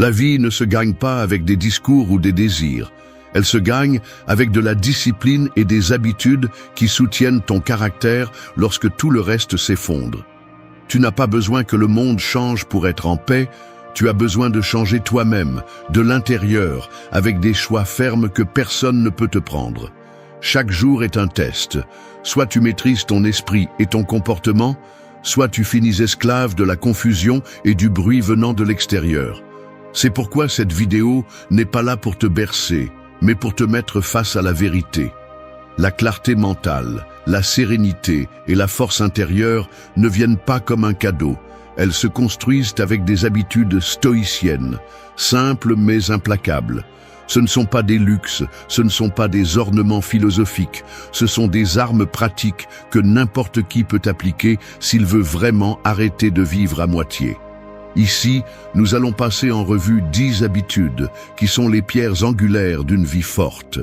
La vie ne se gagne pas avec des discours ou des désirs. Elle se gagne avec de la discipline et des habitudes qui soutiennent ton caractère lorsque tout le reste s'effondre. Tu n'as pas besoin que le monde change pour être en paix, tu as besoin de changer toi-même, de l'intérieur, avec des choix fermes que personne ne peut te prendre. Chaque jour est un test. Soit tu maîtrises ton esprit et ton comportement, soit tu finis esclave de la confusion et du bruit venant de l'extérieur. C'est pourquoi cette vidéo n'est pas là pour te bercer, mais pour te mettre face à la vérité. La clarté mentale, la sérénité et la force intérieure ne viennent pas comme un cadeau. Elles se construisent avec des habitudes stoïciennes, simples mais implacables. Ce ne sont pas des luxes, ce ne sont pas des ornements philosophiques, ce sont des armes pratiques que n'importe qui peut appliquer s'il veut vraiment arrêter de vivre à moitié. Ici, nous allons passer en revue 10 habitudes qui sont les pierres angulaires d'une vie forte.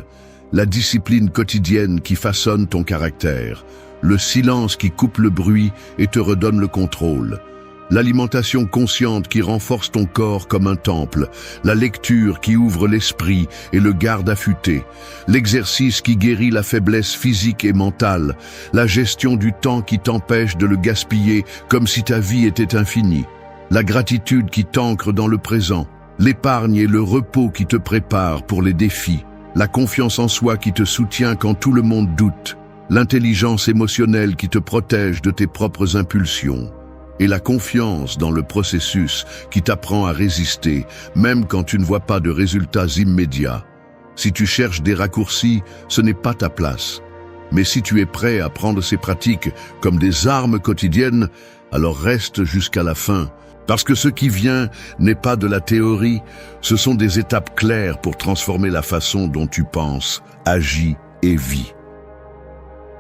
La discipline quotidienne qui façonne ton caractère, le silence qui coupe le bruit et te redonne le contrôle. L'alimentation consciente qui renforce ton corps comme un temple, la lecture qui ouvre l'esprit et le garde affûté, l'exercice qui guérit la faiblesse physique et mentale, la gestion du temps qui t'empêche de le gaspiller comme si ta vie était infinie, la gratitude qui t'ancre dans le présent, l'épargne et le repos qui te préparent pour les défis, la confiance en soi qui te soutient quand tout le monde doute, l'intelligence émotionnelle qui te protège de tes propres impulsions, et la confiance dans le processus qui t'apprend à résister, même quand tu ne vois pas de résultats immédiats. Si tu cherches des raccourcis, ce n'est pas ta place. Mais si tu es prêt à prendre ces pratiques comme des armes quotidiennes, alors reste jusqu'à la fin. Parce que ce qui vient n'est pas de la théorie, ce sont des étapes claires pour transformer la façon dont tu penses, agis et vis.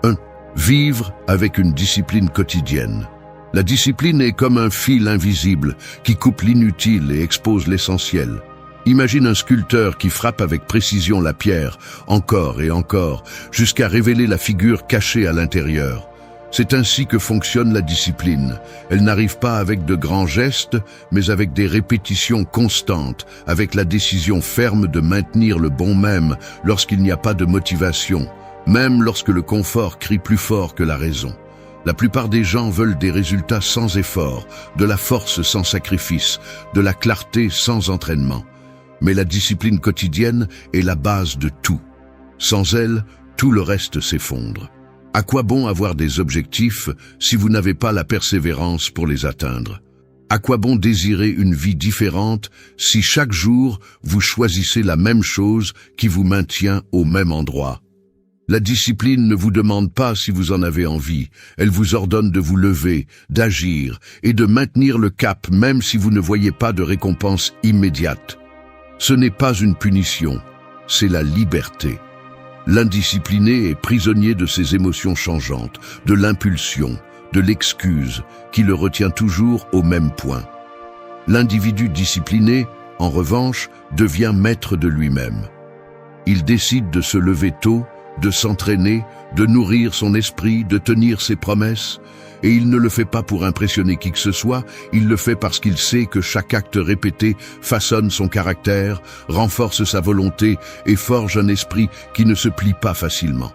1. Vivre avec une discipline quotidienne. La discipline est comme un fil invisible qui coupe l'inutile et expose l'essentiel. Imagine un sculpteur qui frappe avec précision la pierre, encore et encore, jusqu'à révéler la figure cachée à l'intérieur. C'est ainsi que fonctionne la discipline. Elle n'arrive pas avec de grands gestes, mais avec des répétitions constantes, avec la décision ferme de maintenir le bon même lorsqu'il n'y a pas de motivation, même lorsque le confort crie plus fort que la raison. La plupart des gens veulent des résultats sans effort, de la force sans sacrifice, de la clarté sans entraînement. Mais la discipline quotidienne est la base de tout. Sans elle, tout le reste s'effondre. À quoi bon avoir des objectifs si vous n'avez pas la persévérance pour les atteindre? À quoi bon désirer une vie différente si chaque jour vous choisissez la même chose qui vous maintient au même endroit? La discipline ne vous demande pas si vous en avez envie, elle vous ordonne de vous lever, d'agir et de maintenir le cap même si vous ne voyez pas de récompense immédiate. Ce n'est pas une punition, c'est la liberté. L'indiscipliné est prisonnier de ses émotions changeantes, de l'impulsion, de l'excuse, qui le retient toujours au même point. L'individu discipliné, en revanche, devient maître de lui-même. Il décide de se lever tôt, de s'entraîner, de nourrir son esprit, de tenir ses promesses, et il ne le fait pas pour impressionner qui que ce soit, il le fait parce qu'il sait que chaque acte répété façonne son caractère, renforce sa volonté et forge un esprit qui ne se plie pas facilement.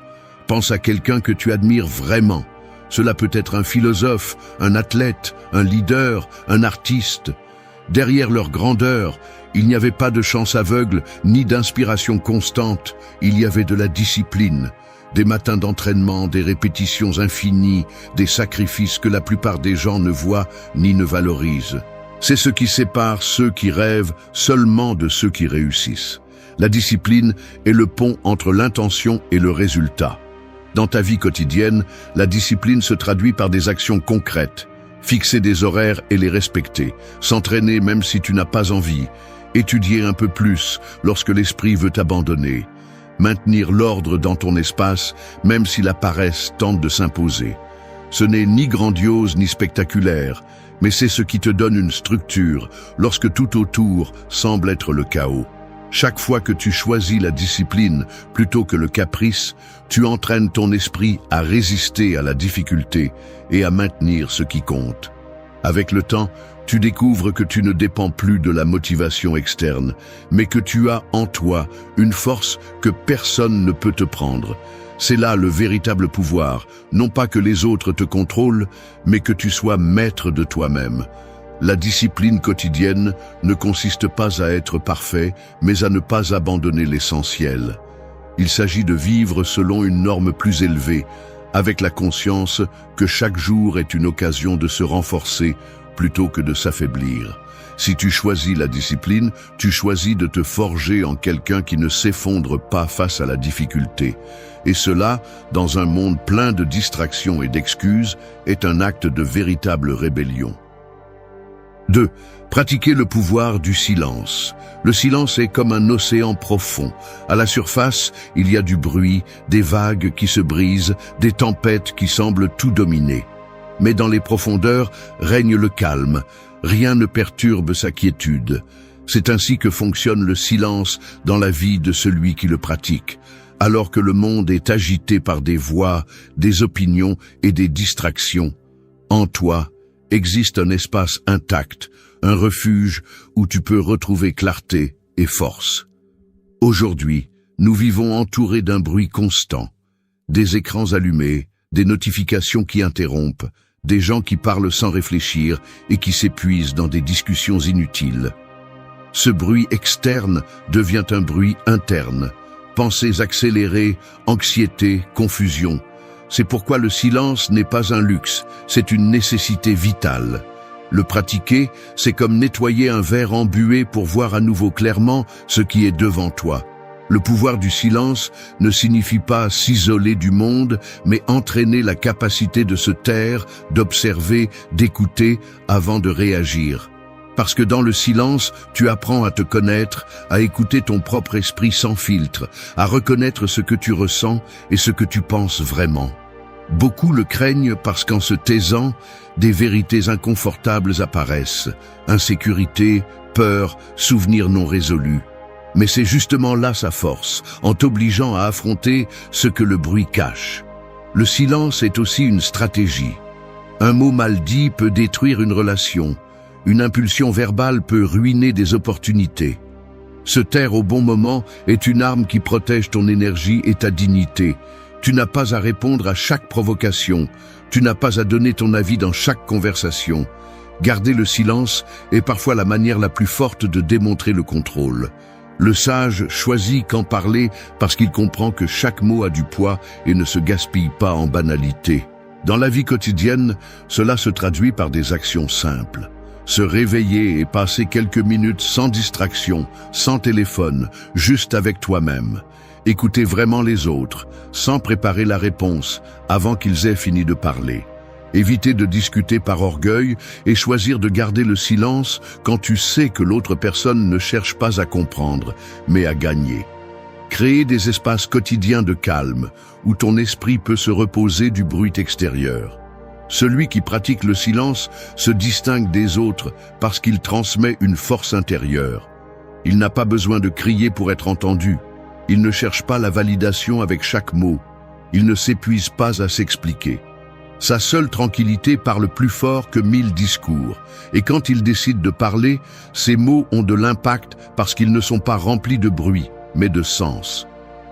Pense à quelqu'un que tu admires vraiment. Cela peut être un philosophe, un athlète, un leader, un artiste. Derrière leur grandeur, il n'y avait pas de chance aveugle ni d'inspiration constante, il y avait de la discipline, des matins d'entraînement, des répétitions infinies, des sacrifices que la plupart des gens ne voient ni ne valorisent. C'est ce qui sépare ceux qui rêvent seulement de ceux qui réussissent. La discipline est le pont entre l'intention et le résultat. Dans ta vie quotidienne, la discipline se traduit par des actions concrètes. Fixer des horaires et les respecter, s'entraîner même si tu n'as pas envie, étudier un peu plus lorsque l'esprit veut t'abandonner, maintenir l'ordre dans ton espace même si la paresse tente de s'imposer. Ce n'est ni grandiose ni spectaculaire, mais c'est ce qui te donne une structure lorsque tout autour semble être le chaos. Chaque fois que tu choisis la discipline plutôt que le caprice, tu entraînes ton esprit à résister à la difficulté et à maintenir ce qui compte. Avec le temps, Tu découvres que tu ne dépends plus de la motivation externe, mais que tu as en toi une force que personne ne peut te prendre. C'est là le véritable pouvoir, non pas que les autres te contrôlent, mais que tu sois maître de toi-même. La discipline quotidienne ne consiste pas à être parfait, mais à ne pas abandonner l'essentiel. Il s'agit de vivre selon une norme plus élevée, avec la conscience que chaque jour est une occasion de se renforcer plutôt que de s'affaiblir. Si tu choisis la discipline, tu choisis de te forger en quelqu'un qui ne s'effondre pas face à la difficulté. Et cela, dans un monde plein de distractions et d'excuses, est un acte de véritable rébellion. 2. Pratiquer le pouvoir du silence. Le silence est comme un océan profond. À la surface, il y a du bruit, des vagues qui se brisent, des tempêtes qui semblent tout dominer. Mais dans les profondeurs règne le calme. Rien ne perturbe sa quiétude. C'est ainsi que fonctionne le silence dans la vie de celui qui le pratique. Alors que le monde est agité par des voix, des opinions et des distractions, en toi existe un espace intact, un refuge où tu peux retrouver clarté et force. Aujourd'hui, nous vivons entourés d'un bruit constant, des écrans allumés, des notifications qui interrompent, des gens qui parlent sans réfléchir et qui s'épuisent dans des discussions inutiles. Ce bruit externe devient un bruit interne. Pensées accélérées, anxiété, confusion. C'est pourquoi le silence n'est pas un luxe, c'est une nécessité vitale. Le pratiquer, c'est comme nettoyer un verre embué pour voir à nouveau clairement ce qui est devant toi. Le pouvoir du silence ne signifie pas s'isoler du monde, mais entraîner la capacité de se taire, d'observer, d'écouter avant de réagir. Parce que dans le silence, tu apprends à te connaître, à écouter ton propre esprit sans filtre, à reconnaître ce que tu ressens et ce que tu penses vraiment. Beaucoup le craignent parce qu'en se taisant, des vérités inconfortables apparaissent. Insécurité, peur, souvenirs non résolus. Mais c'est justement là sa force, en t'obligeant à affronter ce que le bruit cache. Le silence est aussi une stratégie. Un mot mal dit peut détruire une relation. Une impulsion verbale peut ruiner des opportunités. Se taire au bon moment est une arme qui protège ton énergie et ta dignité. Tu n'as pas à répondre à chaque provocation. Tu n'as pas à donner ton avis dans chaque conversation. Garder le silence est parfois la manière la plus forte de démontrer le contrôle. Le sage choisit quand parler parce qu'il comprend que chaque mot a du poids et ne se gaspille pas en banalité. Dans la vie quotidienne, cela se traduit par des actions simples. Se réveiller et passer quelques minutes sans distraction, sans téléphone, juste avec toi-même. Écouter vraiment les autres, sans préparer la réponse, avant qu'ils aient fini de parler. Éviter de discuter par orgueil et choisir de garder le silence quand tu sais que l'autre personne ne cherche pas à comprendre, mais à gagner. Créer des espaces quotidiens de calme, où ton esprit peut se reposer du bruit extérieur. Celui qui pratique le silence se distingue des autres parce qu'il transmet une force intérieure. Il n'a pas besoin de crier pour être entendu. Il ne cherche pas la validation avec chaque mot. Il ne s'épuise pas à s'expliquer. Sa seule tranquillité parle plus fort que 1000 discours. Et quand il décide de parler, ses mots ont de l'impact parce qu'ils ne sont pas remplis de bruit, mais de sens.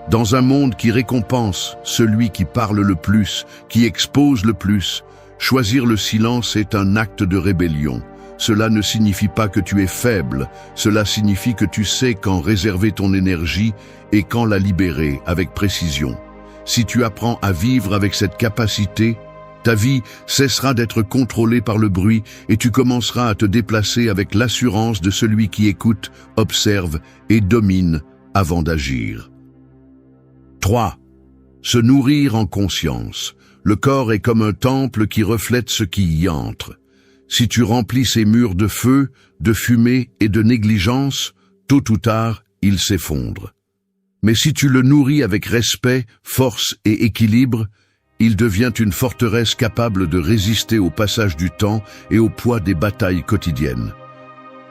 Dans un monde qui récompense celui qui parle le plus, qui expose le plus, choisir le silence est un acte de rébellion. Cela ne signifie pas que tu es faible, cela signifie que tu sais quand réserver ton énergie et quand la libérer avec précision. Si tu apprends à vivre avec cette capacité, ta vie cessera d'être contrôlée par le bruit et tu commenceras à te déplacer avec l'assurance de celui qui écoute, observe et domine avant d'agir. 3. Se nourrir en conscience. Le corps est comme un temple qui reflète ce qui y entre. Si tu remplis ses murs de feu, de fumée et de négligence, tôt ou tard, il s'effondre. Mais si tu le nourris avec respect, force et équilibre, il devient une forteresse capable de résister au passage du temps et au poids des batailles quotidiennes.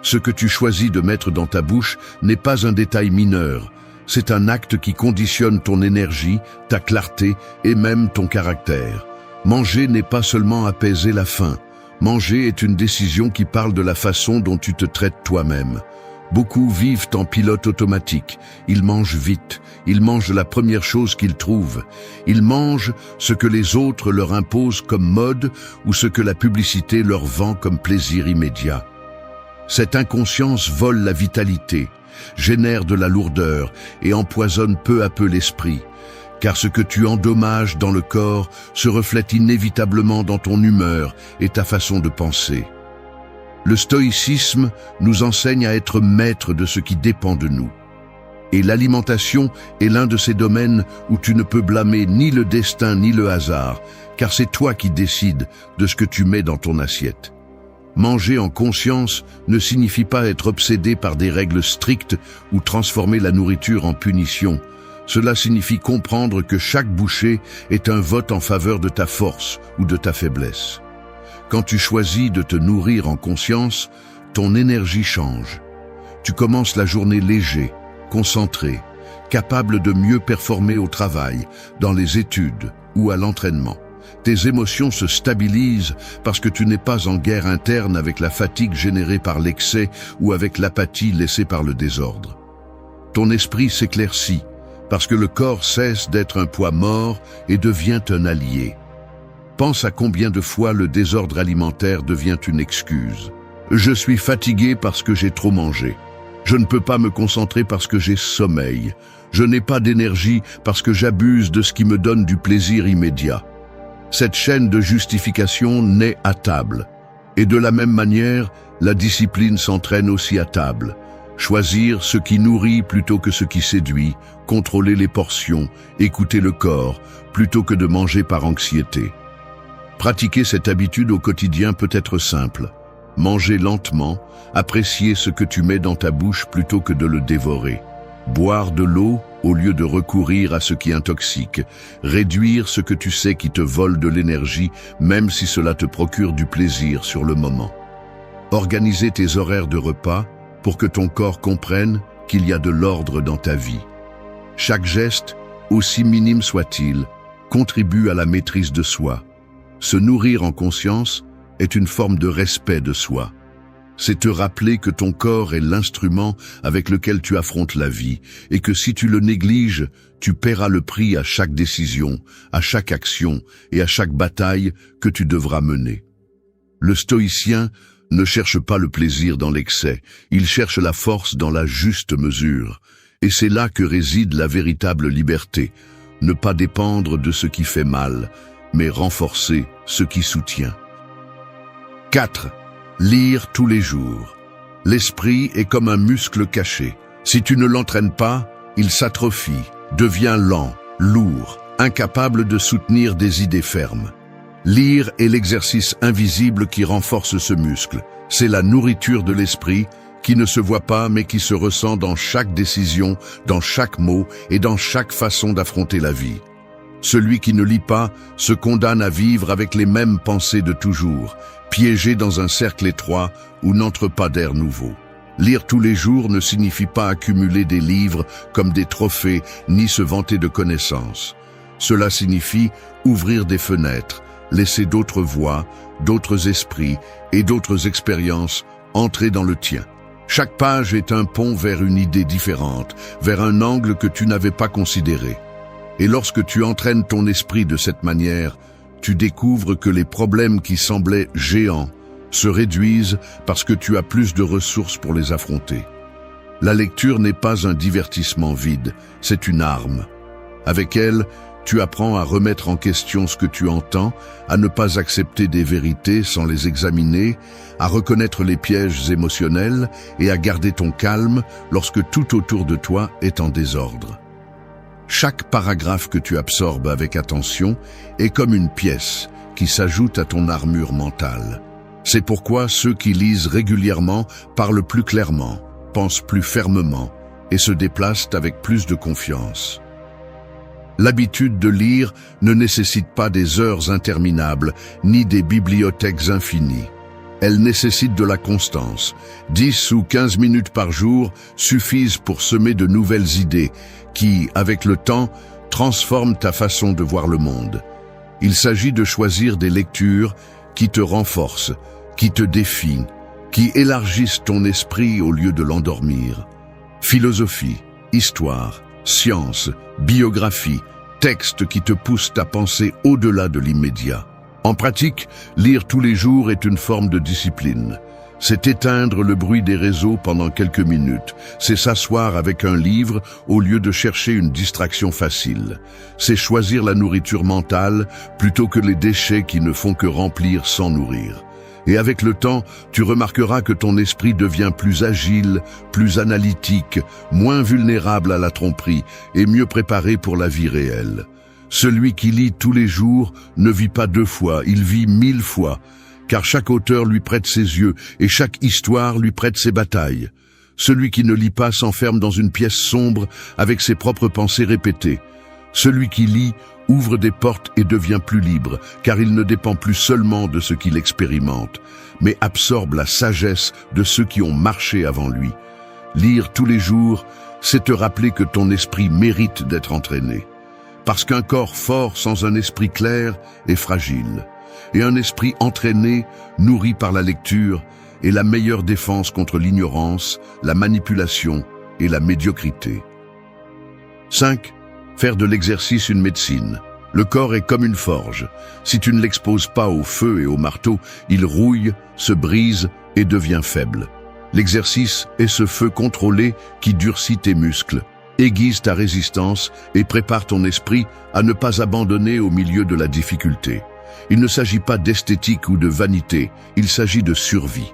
Ce que tu choisis de mettre dans ta bouche n'est pas un détail mineur, c'est un acte qui conditionne ton énergie, ta clarté et même ton caractère. Manger n'est pas seulement apaiser la faim. Manger est une décision qui parle de la façon dont tu te traites toi-même. Beaucoup vivent en pilote automatique. Ils mangent vite. Ils mangent la première chose qu'ils trouvent. Ils mangent ce que les autres leur imposent comme mode ou ce que la publicité leur vend comme plaisir immédiat. Cette inconscience vole la vitalité, génère de la lourdeur et empoisonne peu à peu l'esprit. Car ce que tu endommages dans le corps se reflète inévitablement dans ton humeur et ta façon de penser. Le stoïcisme nous enseigne à être maître de ce qui dépend de nous. Et l'alimentation est l'un de ces domaines où tu ne peux blâmer ni le destin ni le hasard, car c'est toi qui décides de ce que tu mets dans ton assiette. Manger en conscience ne signifie pas être obsédé par des règles strictes ou transformer la nourriture en punition. Cela signifie comprendre que chaque bouchée est un vote en faveur de ta force ou de ta faiblesse. Quand tu choisis de te nourrir en conscience, ton énergie change. Tu commences la journée léger, concentré, capable de mieux performer au travail, dans les études ou à l'entraînement. Tes émotions se stabilisent parce que tu n'es pas en guerre interne avec la fatigue générée par l'excès ou avec l'apathie laissée par le désordre. Ton esprit s'éclaircit parce que le corps cesse d'être un poids mort et devient un allié. Pense à combien de fois le désordre alimentaire devient une excuse. Je suis fatigué parce que j'ai trop mangé. Je ne peux pas me concentrer parce que j'ai sommeil. Je n'ai pas d'énergie parce que j'abuse de ce qui me donne du plaisir immédiat. Cette chaîne de justification naît à table. Et de la même manière, la discipline s'entraîne aussi à table. Choisir ce qui nourrit plutôt que ce qui séduit, contrôler les portions, écouter le corps, plutôt que de manger par anxiété. Pratiquer cette habitude au quotidien peut être simple. Manger lentement, apprécier ce que tu mets dans ta bouche plutôt que de le dévorer. Boire de l'eau au lieu de recourir à ce qui intoxique. Réduire ce que tu sais qui te vole de l'énergie, même si cela te procure du plaisir sur le moment. Organiser tes horaires de repas pour que ton corps comprenne qu'il y a de l'ordre dans ta vie. Chaque geste, aussi minime soit-il, contribue à la maîtrise de soi. Se nourrir en conscience est une forme de respect de soi. C'est te rappeler que ton corps est l'instrument avec lequel tu affrontes la vie et que si tu le négliges, tu paieras le prix à chaque décision, à chaque action et à chaque bataille que tu devras mener. Le stoïcien ne cherche pas le plaisir dans l'excès, il cherche la force dans la juste mesure. Et c'est là que réside la véritable liberté, ne pas dépendre de ce qui fait mal, mais renforcer ce qui soutient. 4. Lire tous les jours. L'esprit est comme un muscle caché. Si tu ne l'entraînes pas, il s'atrophie, devient lent, lourd, incapable de soutenir des idées fermes. Lire est l'exercice invisible qui renforce ce muscle. C'est la nourriture de l'esprit qui ne se voit pas mais qui se ressent dans chaque décision, dans chaque mot et dans chaque façon d'affronter la vie. Celui qui ne lit pas se condamne à vivre avec les mêmes pensées de toujours, piégé dans un cercle étroit où n'entre pas d'air nouveau. Lire tous les jours ne signifie pas accumuler des livres comme des trophées, ni se vanter de connaissances. Cela signifie ouvrir des fenêtres, laisser d'autres voix, d'autres esprits et d'autres expériences entrer dans le tien. Chaque page est un pont vers une idée différente, vers un angle que tu n'avais pas considéré. Et lorsque tu entraînes ton esprit de cette manière, tu découvres que les problèmes qui semblaient géants se réduisent parce que tu as plus de ressources pour les affronter. La lecture n'est pas un divertissement vide, c'est une arme. Avec elle, tu apprends à remettre en question ce que tu entends, à ne pas accepter des vérités sans les examiner, à reconnaître les pièges émotionnels et à garder ton calme lorsque tout autour de toi est en désordre. Chaque paragraphe que tu absorbes avec attention est comme une pièce qui s'ajoute à ton armure mentale. C'est pourquoi ceux qui lisent régulièrement parlent plus clairement, pensent plus fermement et se déplacent avec plus de confiance. L'habitude de lire ne nécessite pas des heures interminables, ni des bibliothèques infinies. Elle nécessite de la constance. 10 ou 15 minutes par jour suffisent pour semer de nouvelles idées qui, avec le temps, transforment ta façon de voir le monde. Il s'agit de choisir des lectures qui te renforcent, qui te défient, qui élargissent ton esprit au lieu de l'endormir. Philosophie, histoire, science, biographie, textes qui te poussent à penser au-delà de l'immédiat. En pratique, lire tous les jours est une forme de discipline. C'est éteindre le bruit des réseaux pendant quelques minutes. C'est s'asseoir avec un livre au lieu de chercher une distraction facile. C'est choisir la nourriture mentale plutôt que les déchets qui ne font que remplir sans nourrir. Et avec le temps, tu remarqueras que ton esprit devient plus agile, plus analytique, moins vulnérable à la tromperie et mieux préparé pour la vie réelle. Celui qui lit tous les jours ne vit pas 2 fois, il vit 1000 fois. Car chaque auteur lui prête ses yeux et chaque histoire lui prête ses batailles. Celui qui ne lit pas s'enferme dans une pièce sombre avec ses propres pensées répétées. Celui qui lit ouvre des portes et devient plus libre, car il ne dépend plus seulement de ce qu'il expérimente, mais absorbe la sagesse de ceux qui ont marché avant lui. Lire tous les jours, c'est te rappeler que ton esprit mérite d'être entraîné. Parce qu'un corps fort sans un esprit clair est fragile. Et un esprit entraîné, nourri par la lecture, est la meilleure défense contre l'ignorance, la manipulation et la médiocrité. 5. Faire de l'exercice une médecine. Le corps est comme une forge. Si tu ne l'exposes pas au feu et au marteau, il rouille, se brise et devient faible. L'exercice est ce feu contrôlé qui durcit tes muscles, aiguise ta résistance et prépare ton esprit à ne pas abandonner au milieu de la difficulté. Il ne s'agit pas d'esthétique ou de vanité, il s'agit de survie.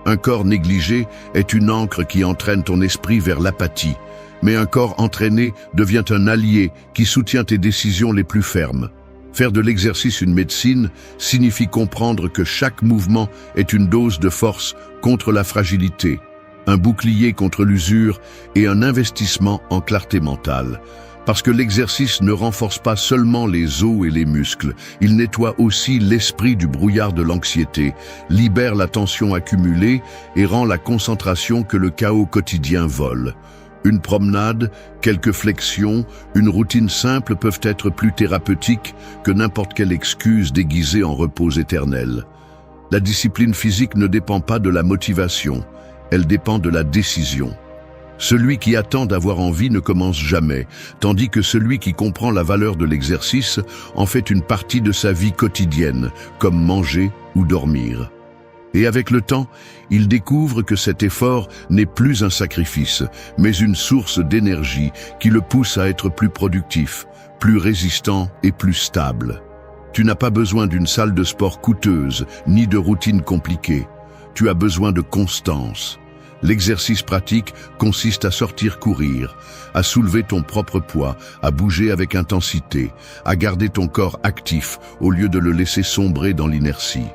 Un corps négligé est une ancre qui entraîne ton esprit vers l'apathie, mais un corps entraîné devient un allié qui soutient tes décisions les plus fermes. Faire de l'exercice une médecine signifie comprendre que chaque mouvement est une dose de force contre la fragilité, un bouclier contre l'usure et un investissement en clarté mentale. Parce que l'exercice ne renforce pas seulement les os et les muscles, il nettoie aussi l'esprit du brouillard de l'anxiété, libère la tension accumulée et rend la concentration que le chaos quotidien vole. Une promenade, quelques flexions, une routine simple peuvent être plus thérapeutiques que n'importe quelle excuse déguisée en repos éternel. La discipline physique ne dépend pas de la motivation, elle dépend de la décision. Celui qui attend d'avoir envie ne commence jamais, tandis que celui qui comprend la valeur de l'exercice en fait une partie de sa vie quotidienne, comme manger ou dormir. Et avec le temps, il découvre que cet effort n'est plus un sacrifice, mais une source d'énergie qui le pousse à être plus productif, plus résistant et plus stable. Tu n'as pas besoin d'une salle de sport coûteuse, ni de routine compliquée. Tu as besoin de constance. L'exercice pratique consiste à sortir courir, à soulever ton propre poids, à bouger avec intensité, à garder ton corps actif au lieu de le laisser sombrer dans l'inertie.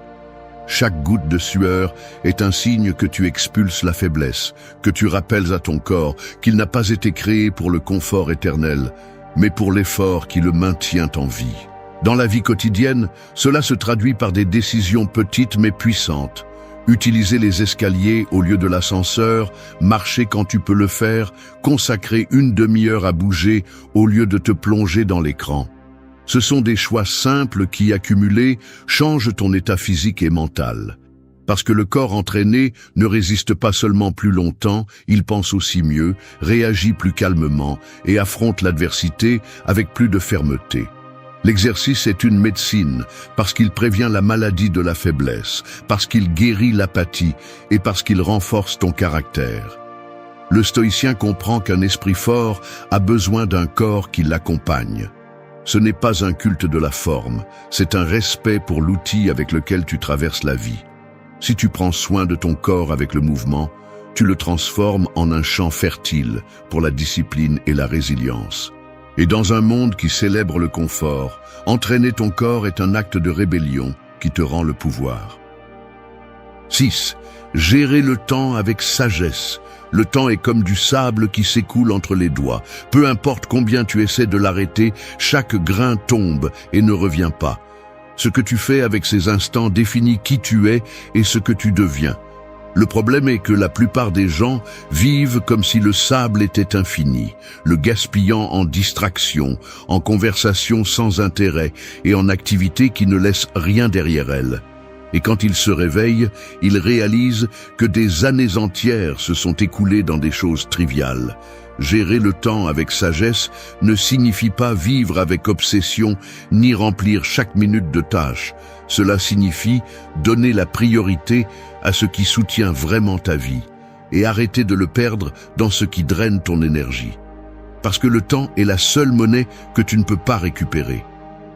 Chaque goutte de sueur est un signe que tu expulses la faiblesse, que tu rappelles à ton corps qu'il n'a pas été créé pour le confort éternel, mais pour l'effort qui le maintient en vie. Dans la vie quotidienne, cela se traduit par des décisions petites mais puissantes. Utiliser les escaliers au lieu de l'ascenseur, marcher quand tu peux le faire, consacrer une demi-heure à bouger au lieu de te plonger dans l'écran. Ce sont des choix simples qui, accumulés, changent ton état physique et mental. Parce que le corps entraîné ne résiste pas seulement plus longtemps, il pense aussi mieux, réagit plus calmement et affronte l'adversité avec plus de fermeté. L'exercice est une médecine parce qu'il prévient la maladie de la faiblesse, parce qu'il guérit l'apathie et parce qu'il renforce ton caractère. Le stoïcien comprend qu'un esprit fort a besoin d'un corps qui l'accompagne. Ce n'est pas un culte de la forme, c'est un respect pour l'outil avec lequel tu traverses la vie. Si tu prends soin de ton corps avec le mouvement, tu le transformes en un champ fertile pour la discipline et la résilience. Et dans un monde qui célèbre le confort, entraîner ton corps est un acte de rébellion qui te rend le pouvoir. 6. Gérer le temps avec sagesse. Le temps est comme du sable qui s'écoule entre les doigts. Peu importe combien tu essaies de l'arrêter, chaque grain tombe et ne revient pas. Ce que tu fais avec ces instants définit qui tu es et ce que tu deviens. Le problème est que la plupart des gens vivent comme si le sable était infini, le gaspillant en distractions, en conversations sans intérêt et en activités qui ne laissent rien derrière elles. Et quand il se réveille, il réalise que des années entières se sont écoulées dans des choses triviales. Gérer le temps avec sagesse ne signifie pas vivre avec obsession ni remplir chaque minute de tâches. Cela signifie donner la priorité à ce qui soutient vraiment ta vie et arrêter de le perdre dans ce qui draine ton énergie. Parce que le temps est la seule monnaie que tu ne peux pas récupérer.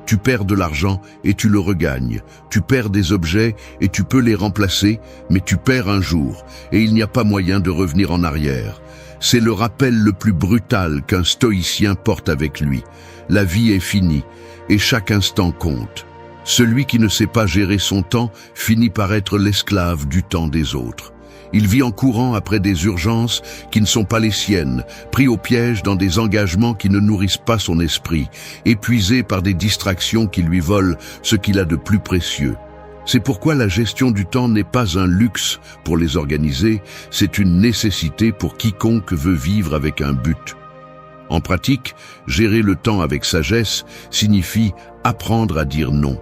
Tu perds de l'argent et tu le regagnes. Tu perds des objets et tu peux les remplacer, mais tu perds un jour et il n'y a pas moyen de revenir en arrière. C'est le rappel le plus brutal qu'un stoïcien porte avec lui. La vie est finie et chaque instant compte. Celui qui ne sait pas gérer son temps finit par être l'esclave du temps des autres. Il vit en courant après des urgences qui ne sont pas les siennes, pris au piège dans des engagements qui ne nourrissent pas son esprit, épuisé par des distractions qui lui volent ce qu'il a de plus précieux. C'est pourquoi la gestion du temps n'est pas un luxe pour les organiser, c'est une nécessité pour quiconque veut vivre avec un but. En pratique, gérer le temps avec sagesse signifie apprendre à dire non.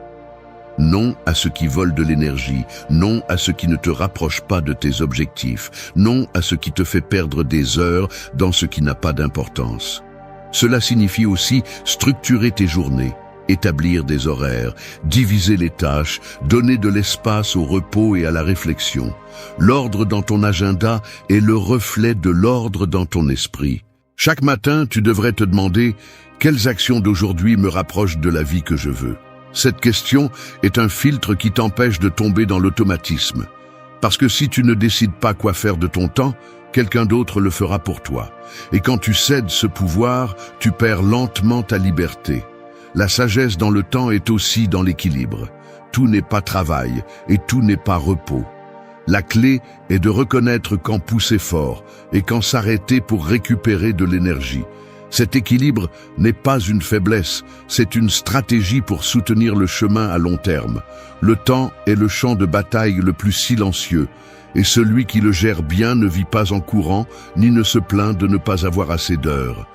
Non à ce qui vole de l'énergie, non à ce qui ne te rapproche pas de tes objectifs, non à ce qui te fait perdre des heures dans ce qui n'a pas d'importance. Cela signifie aussi structurer tes journées, établir des horaires, diviser les tâches, donner de l'espace au repos et à la réflexion. L'ordre dans ton agenda est le reflet de l'ordre dans ton esprit. Chaque matin, tu devrais te demander « Quelles actions d'aujourd'hui me rapprochent de la vie que je veux ?» Cette question est un filtre qui t'empêche de tomber dans l'automatisme. Parce que si tu ne décides pas quoi faire de ton temps, quelqu'un d'autre le fera pour toi. Et quand tu cèdes ce pouvoir, tu perds lentement ta liberté. La sagesse dans le temps est aussi dans l'équilibre. Tout n'est pas travail et tout n'est pas repos. La clé est de reconnaître quand pousser fort et quand s'arrêter pour récupérer de l'énergie. Cet équilibre n'est pas une faiblesse, c'est une stratégie pour soutenir le chemin à long terme. Le temps est le champ de bataille le plus silencieux, et celui qui le gère bien ne vit pas en courant, ni ne se plaint de ne pas avoir assez d'heures.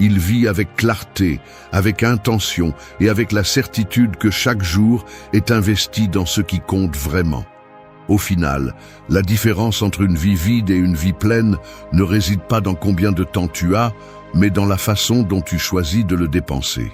Il vit avec clarté, avec intention et avec la certitude que chaque jour est investi dans ce qui compte vraiment. Au final, la différence entre une vie vide et une vie pleine ne réside pas dans combien de temps tu as, mais dans la façon dont tu choisis de le dépenser.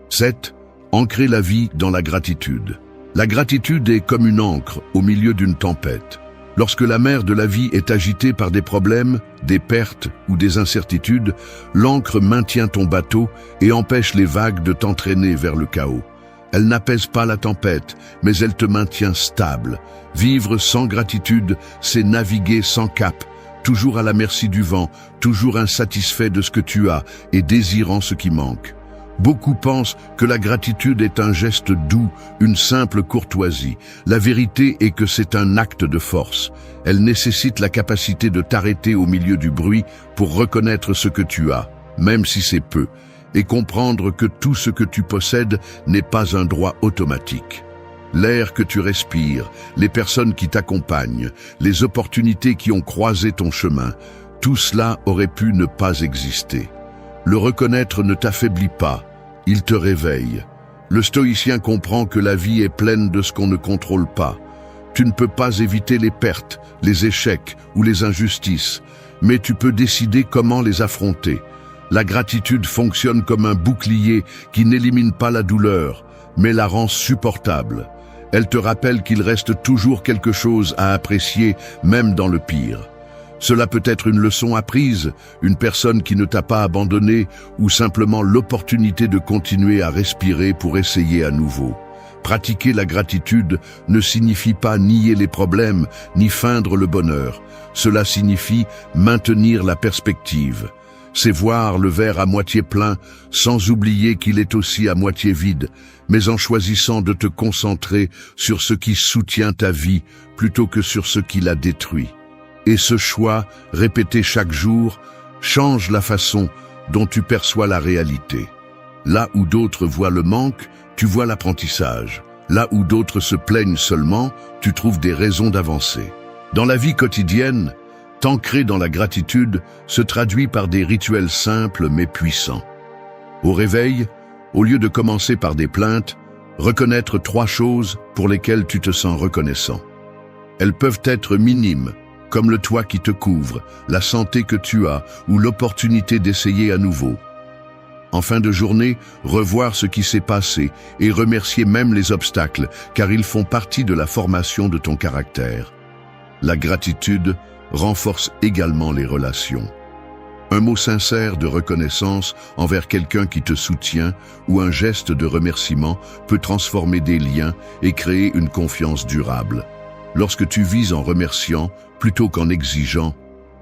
7. Ancrer la vie dans la gratitude. La gratitude est comme une ancre au milieu d'une tempête. Lorsque la mer de la vie est agitée par des problèmes, des pertes ou des incertitudes, l'ancre maintient ton bateau et empêche les vagues de t'entraîner vers le chaos. Elle n'apaise pas la tempête, mais elle te maintient stable. Vivre sans gratitude, c'est naviguer sans cap, toujours à la merci du vent, toujours insatisfait de ce que tu as et désirant ce qui manque. Beaucoup pensent que la gratitude est un geste doux, une simple courtoisie. La vérité est que c'est un acte de force. Elle nécessite la capacité de t'arrêter au milieu du bruit pour reconnaître ce que tu as, même si c'est peu, et comprendre que tout ce que tu possèdes n'est pas un droit automatique. L'air que tu respires, les personnes qui t'accompagnent, les opportunités qui ont croisé ton chemin, tout cela aurait pu ne pas exister. Le reconnaître ne t'affaiblit pas, il te réveille. Le stoïcien comprend que la vie est pleine de ce qu'on ne contrôle pas. Tu ne peux pas éviter les pertes, les échecs ou les injustices, mais tu peux décider comment les affronter. La gratitude fonctionne comme un bouclier qui n'élimine pas la douleur, mais la rend supportable. Elle te rappelle qu'il reste toujours quelque chose à apprécier, même dans le pire. Cela peut être une leçon apprise, une personne qui ne t'a pas abandonné, ou simplement l'opportunité de continuer à respirer pour essayer à nouveau. Pratiquer la gratitude ne signifie pas nier les problèmes, ni feindre le bonheur. Cela signifie maintenir la perspective. C'est voir le verre à moitié plein, sans oublier qu'il est aussi à moitié vide, mais en choisissant de te concentrer sur ce qui soutient ta vie plutôt que sur ce qui la détruit. Et ce choix, répété chaque jour, change la façon dont tu perçois la réalité. Là où d'autres voient le manque, tu vois l'apprentissage. Là où d'autres se plaignent seulement, tu trouves des raisons d'avancer. Dans la vie quotidienne, t'ancrer dans la gratitude se traduit par des rituels simples mais puissants. Au réveil, au lieu de commencer par des plaintes, Reconnaître 3 choses pour lesquelles tu te sens reconnaissant. Elles peuvent être minimes, comme le toit qui te couvre, la santé que tu as ou l'opportunité d'essayer à nouveau. En fin de journée, revoir ce qui s'est passé et remercier même les obstacles, car ils font partie de la formation de ton caractère. La gratitude renforce également les relations. Un mot sincère de reconnaissance envers quelqu'un qui te soutient ou un geste de remerciement peut transformer des liens et créer une confiance durable. Lorsque tu vis en remerciant plutôt qu'en exigeant,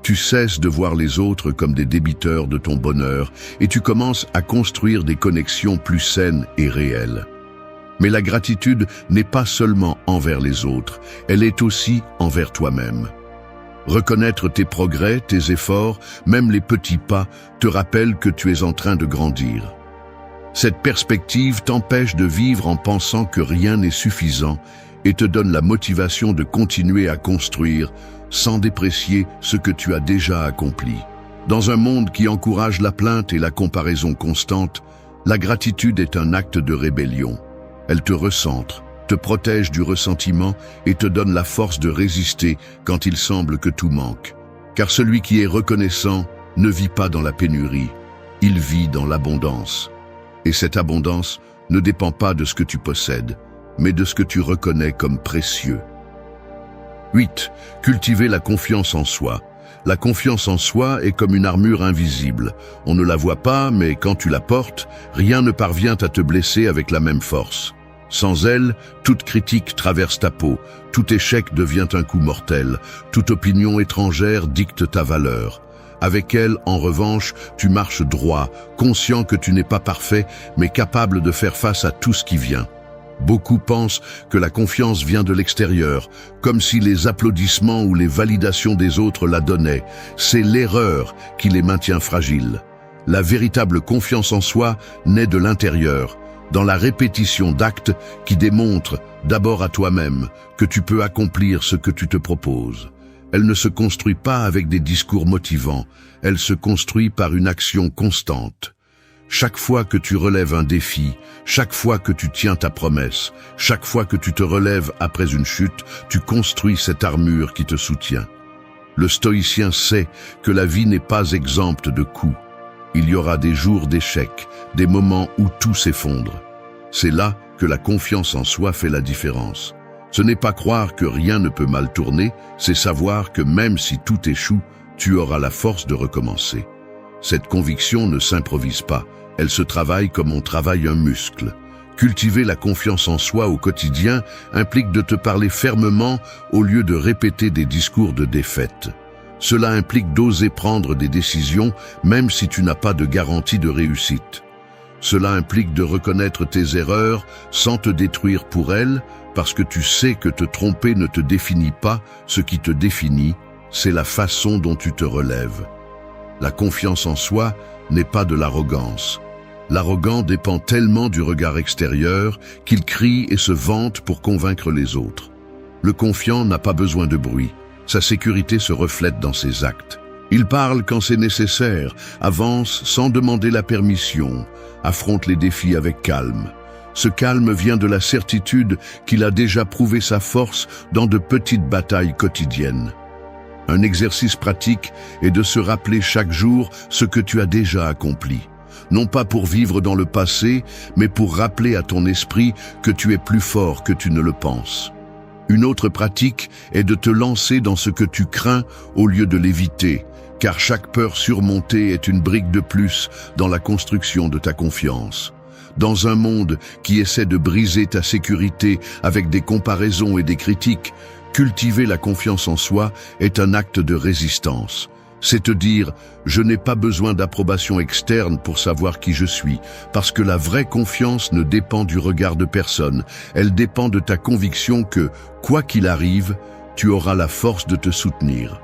tu cesses de voir les autres comme des débiteurs de ton bonheur et tu commences à construire des connexions plus saines et réelles. Mais la gratitude n'est pas seulement envers les autres, elle est aussi envers toi-même. Reconnaître tes progrès, tes efforts, même les petits pas, te rappelle que tu es en train de grandir. Cette perspective t'empêche de vivre en pensant que rien n'est suffisant et te donne la motivation de continuer à construire sans déprécier ce que tu as déjà accompli. Dans un monde qui encourage la plainte et la comparaison constante, la gratitude est un acte de rébellion. Elle te recentre, te protège du ressentiment et te donne la force de résister quand il semble que tout manque. Car celui qui est reconnaissant ne vit pas dans la pénurie, il vit dans l'abondance. Et cette abondance ne dépend pas de ce que tu possèdes, mais de ce que tu reconnais comme précieux. 8. Cultiver la confiance en soi. La confiance en soi est comme une armure invisible. On ne la voit pas, mais quand tu la portes, rien ne parvient à te blesser avec la même force. Sans elle, toute critique traverse ta peau, tout échec devient un coup mortel, toute opinion étrangère dicte ta valeur. Avec elle, en revanche, tu marches droit, conscient que tu n'es pas parfait, mais capable de faire face à tout ce qui vient. Beaucoup pensent que la confiance vient de l'extérieur, comme si les applaudissements ou les validations des autres la donnaient. C'est l'erreur qui les maintient fragiles. La véritable confiance en soi naît de l'intérieur, dans la répétition d'actes qui démontrent, d'abord à toi-même, que tu peux accomplir ce que tu te proposes. Elle ne se construit pas avec des discours motivants, elle se construit par une action constante. Chaque fois que tu relèves un défi, chaque fois que tu tiens ta promesse, chaque fois que tu te relèves après une chute, tu construis cette armure qui te soutient. Le stoïcien sait que la vie n'est pas exempte de coups. Il y aura des jours d'échec, des moments où tout s'effondre. C'est là que la confiance en soi fait la différence. Ce n'est pas croire que rien ne peut mal tourner, c'est savoir que même si tout échoue, tu auras la force de recommencer. Cette conviction ne s'improvise pas. Elle se travaille comme on travaille un muscle. Cultiver la confiance en soi au quotidien implique de te parler fermement au lieu de répéter des discours de défaite. Cela implique d'oser prendre des décisions même si tu n'as pas de garantie de réussite. Cela implique de reconnaître tes erreurs sans te détruire pour elles, parce que tu sais que te tromper ne te définit pas, ce qui te définit, c'est la façon dont tu te relèves. La confiance en soi n'est pas de l'arrogance. L'arrogant dépend tellement du regard extérieur qu'il crie et se vante pour convaincre les autres. Le confiant n'a pas besoin de bruit. Sa sécurité se reflète dans ses actes. Il parle quand c'est nécessaire, avance sans demander la permission, affronte les défis avec calme. Ce calme vient de la certitude qu'il a déjà prouvé sa force dans de petites batailles quotidiennes. Un exercice pratique est de se rappeler chaque jour ce que tu as déjà accompli. Non pas pour vivre dans le passé, mais pour rappeler à ton esprit que tu es plus fort que tu ne le penses. Une autre pratique est de te lancer dans ce que tu crains au lieu de l'éviter, car chaque peur surmontée est une brique de plus dans la construction de ta confiance. Dans un monde qui essaie de briser ta sécurité avec des comparaisons et des critiques, cultiver la confiance en soi est un acte de résistance. C'est te dire « je n'ai pas besoin d'approbation externe pour savoir qui je suis », parce que la vraie confiance ne dépend du regard de personne, elle dépend de ta conviction que, quoi qu'il arrive, tu auras la force de te soutenir.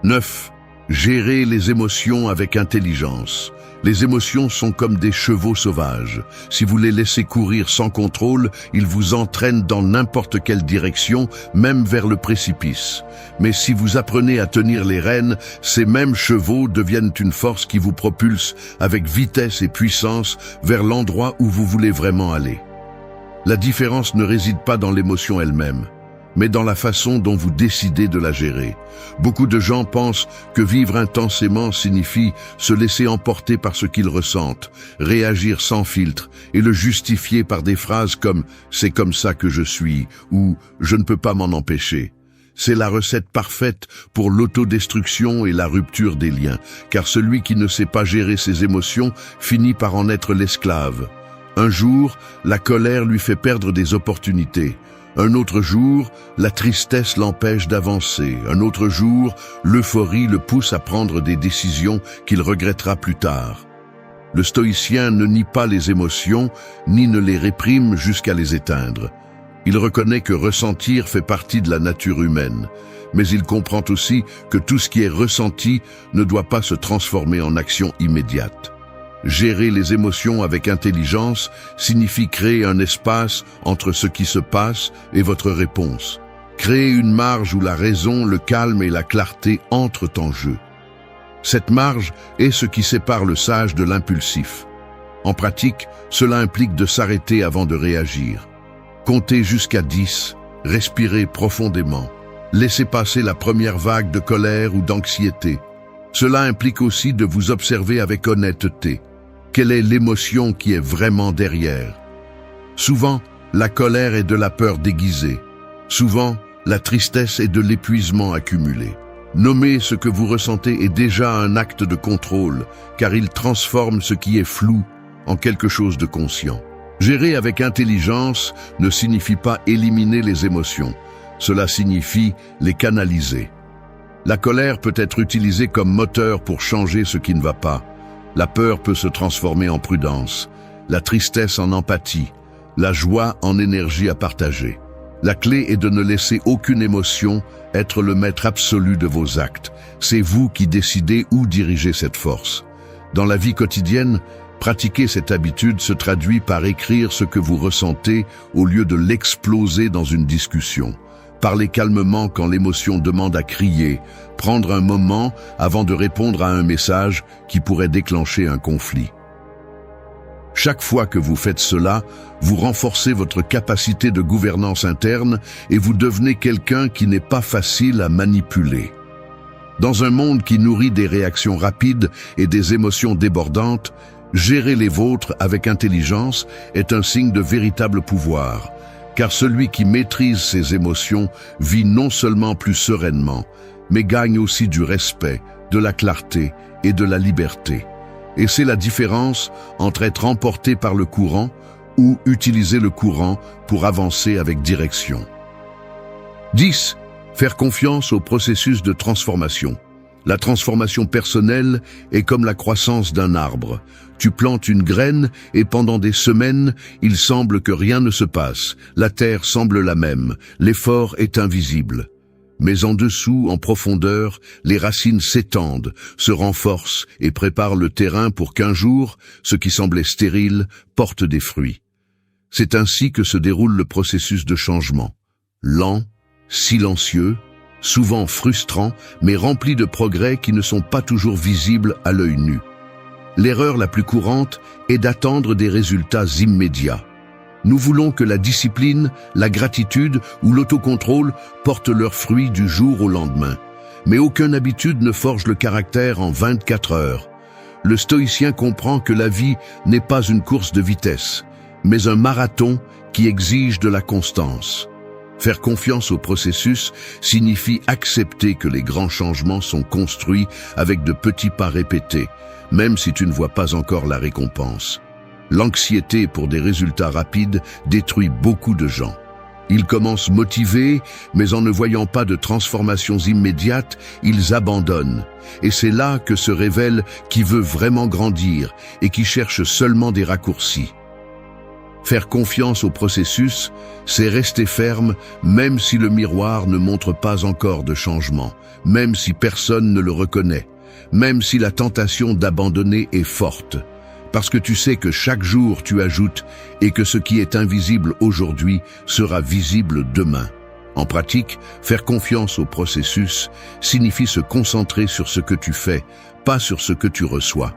9. Gérer les émotions avec intelligence. Les émotions sont comme des chevaux sauvages. Si vous les laissez courir sans contrôle, ils vous entraînent dans n'importe quelle direction, même vers le précipice. Mais si vous apprenez à tenir les rênes, ces mêmes chevaux deviennent une force qui vous propulse avec vitesse et puissance vers l'endroit où vous voulez vraiment aller. La différence ne réside pas dans l'émotion elle-même, mais dans la façon dont vous décidez de la gérer. Beaucoup de gens pensent que vivre intensément signifie se laisser emporter par ce qu'ils ressentent, réagir sans filtre et le justifier par des phrases comme « c'est comme ça que je suis » ou « je ne peux pas m'en empêcher ». C'est la recette parfaite pour l'autodestruction et la rupture des liens, car celui qui ne sait pas gérer ses émotions finit par en être l'esclave. Un jour, la colère lui fait perdre des opportunités. Un autre jour, la tristesse l'empêche d'avancer. Un autre jour, l'euphorie le pousse à prendre des décisions qu'il regrettera plus tard. Le stoïcien ne nie pas les émotions, ni ne les réprime jusqu'à les éteindre. Il reconnaît que ressentir fait partie de la nature humaine, mais il comprend aussi que tout ce qui est ressenti ne doit pas se transformer en action immédiate. Gérer les émotions avec intelligence signifie créer un espace entre ce qui se passe et votre réponse. Créer une marge où la raison, le calme et la clarté entrent en jeu. Cette marge est ce qui sépare le sage de l'impulsif. En pratique, cela implique de s'arrêter avant de réagir. Comptez jusqu'à 10, respirez profondément. Laissez passer la première vague de colère ou d'anxiété. Cela implique aussi de vous observer avec honnêteté. Quelle est l'émotion qui est vraiment derrière? Souvent, la colère est de la peur déguisée. Souvent, la tristesse est de l'épuisement accumulé. Nommer ce que vous ressentez est déjà un acte de contrôle, car il transforme ce qui est flou en quelque chose de conscient. Gérer avec intelligence ne signifie pas éliminer les émotions. Cela signifie les canaliser. La colère peut être utilisée comme moteur pour changer ce qui ne va pas. La peur peut se transformer en prudence, la tristesse en empathie, la joie en énergie à partager. La clé est de ne laisser aucune émotion être le maître absolu de vos actes. C'est vous qui décidez où diriger cette force. Dans la vie quotidienne, pratiquer cette habitude se traduit par écrire ce que vous ressentez au lieu de l'exploser dans une discussion. Parlez calmement quand l'émotion demande à crier, prendre un moment avant de répondre à un message qui pourrait déclencher un conflit. Chaque fois que vous faites cela, vous renforcez votre capacité de gouvernance interne et vous devenez quelqu'un qui n'est pas facile à manipuler. Dans un monde qui nourrit des réactions rapides et des émotions débordantes, gérer les vôtres avec intelligence est un signe de véritable pouvoir. Car celui qui maîtrise ses émotions vit non seulement plus sereinement, mais gagne aussi du respect, de la clarté et de la liberté. Et c'est la différence entre être emporté par le courant ou utiliser le courant pour avancer avec direction. 10. Faire confiance au processus de transformation. La transformation personnelle est comme la croissance d'un arbre. Tu plantes une graine et pendant des semaines, il semble que rien ne se passe. La terre semble la même, l'effort est invisible. Mais en dessous, en profondeur, les racines s'étendent, se renforcent et préparent le terrain pour qu'un jour, ce qui semblait stérile porte des fruits. C'est ainsi que se déroule le processus de changement. Lent, silencieux, souvent frustrant, mais rempli de progrès qui ne sont pas toujours visibles à l'œil nu. L'erreur la plus courante est d'attendre des résultats immédiats. Nous voulons que la discipline, la gratitude ou l'autocontrôle portent leurs fruits du jour au lendemain. Mais aucune habitude ne forge le caractère en 24 heures. Le stoïcien comprend que la vie n'est pas une course de vitesse, mais un marathon qui exige de la constance. Faire confiance au processus signifie accepter que les grands changements sont construits avec de petits pas répétés, même si tu ne vois pas encore la récompense. L'anxiété pour des résultats rapides détruit beaucoup de gens. Ils commencent motivés, mais en ne voyant pas de transformations immédiates, ils abandonnent. Et c'est là que se révèle qui veut vraiment grandir et qui cherche seulement des raccourcis. Faire confiance au processus, c'est rester ferme même si le miroir ne montre pas encore de changement, même si personne ne le reconnaît, même si la tentation d'abandonner est forte. Parce que tu sais que chaque jour tu ajoutes et que ce qui est invisible aujourd'hui sera visible demain. En pratique, faire confiance au processus signifie se concentrer sur ce que tu fais, pas sur ce que tu reçois.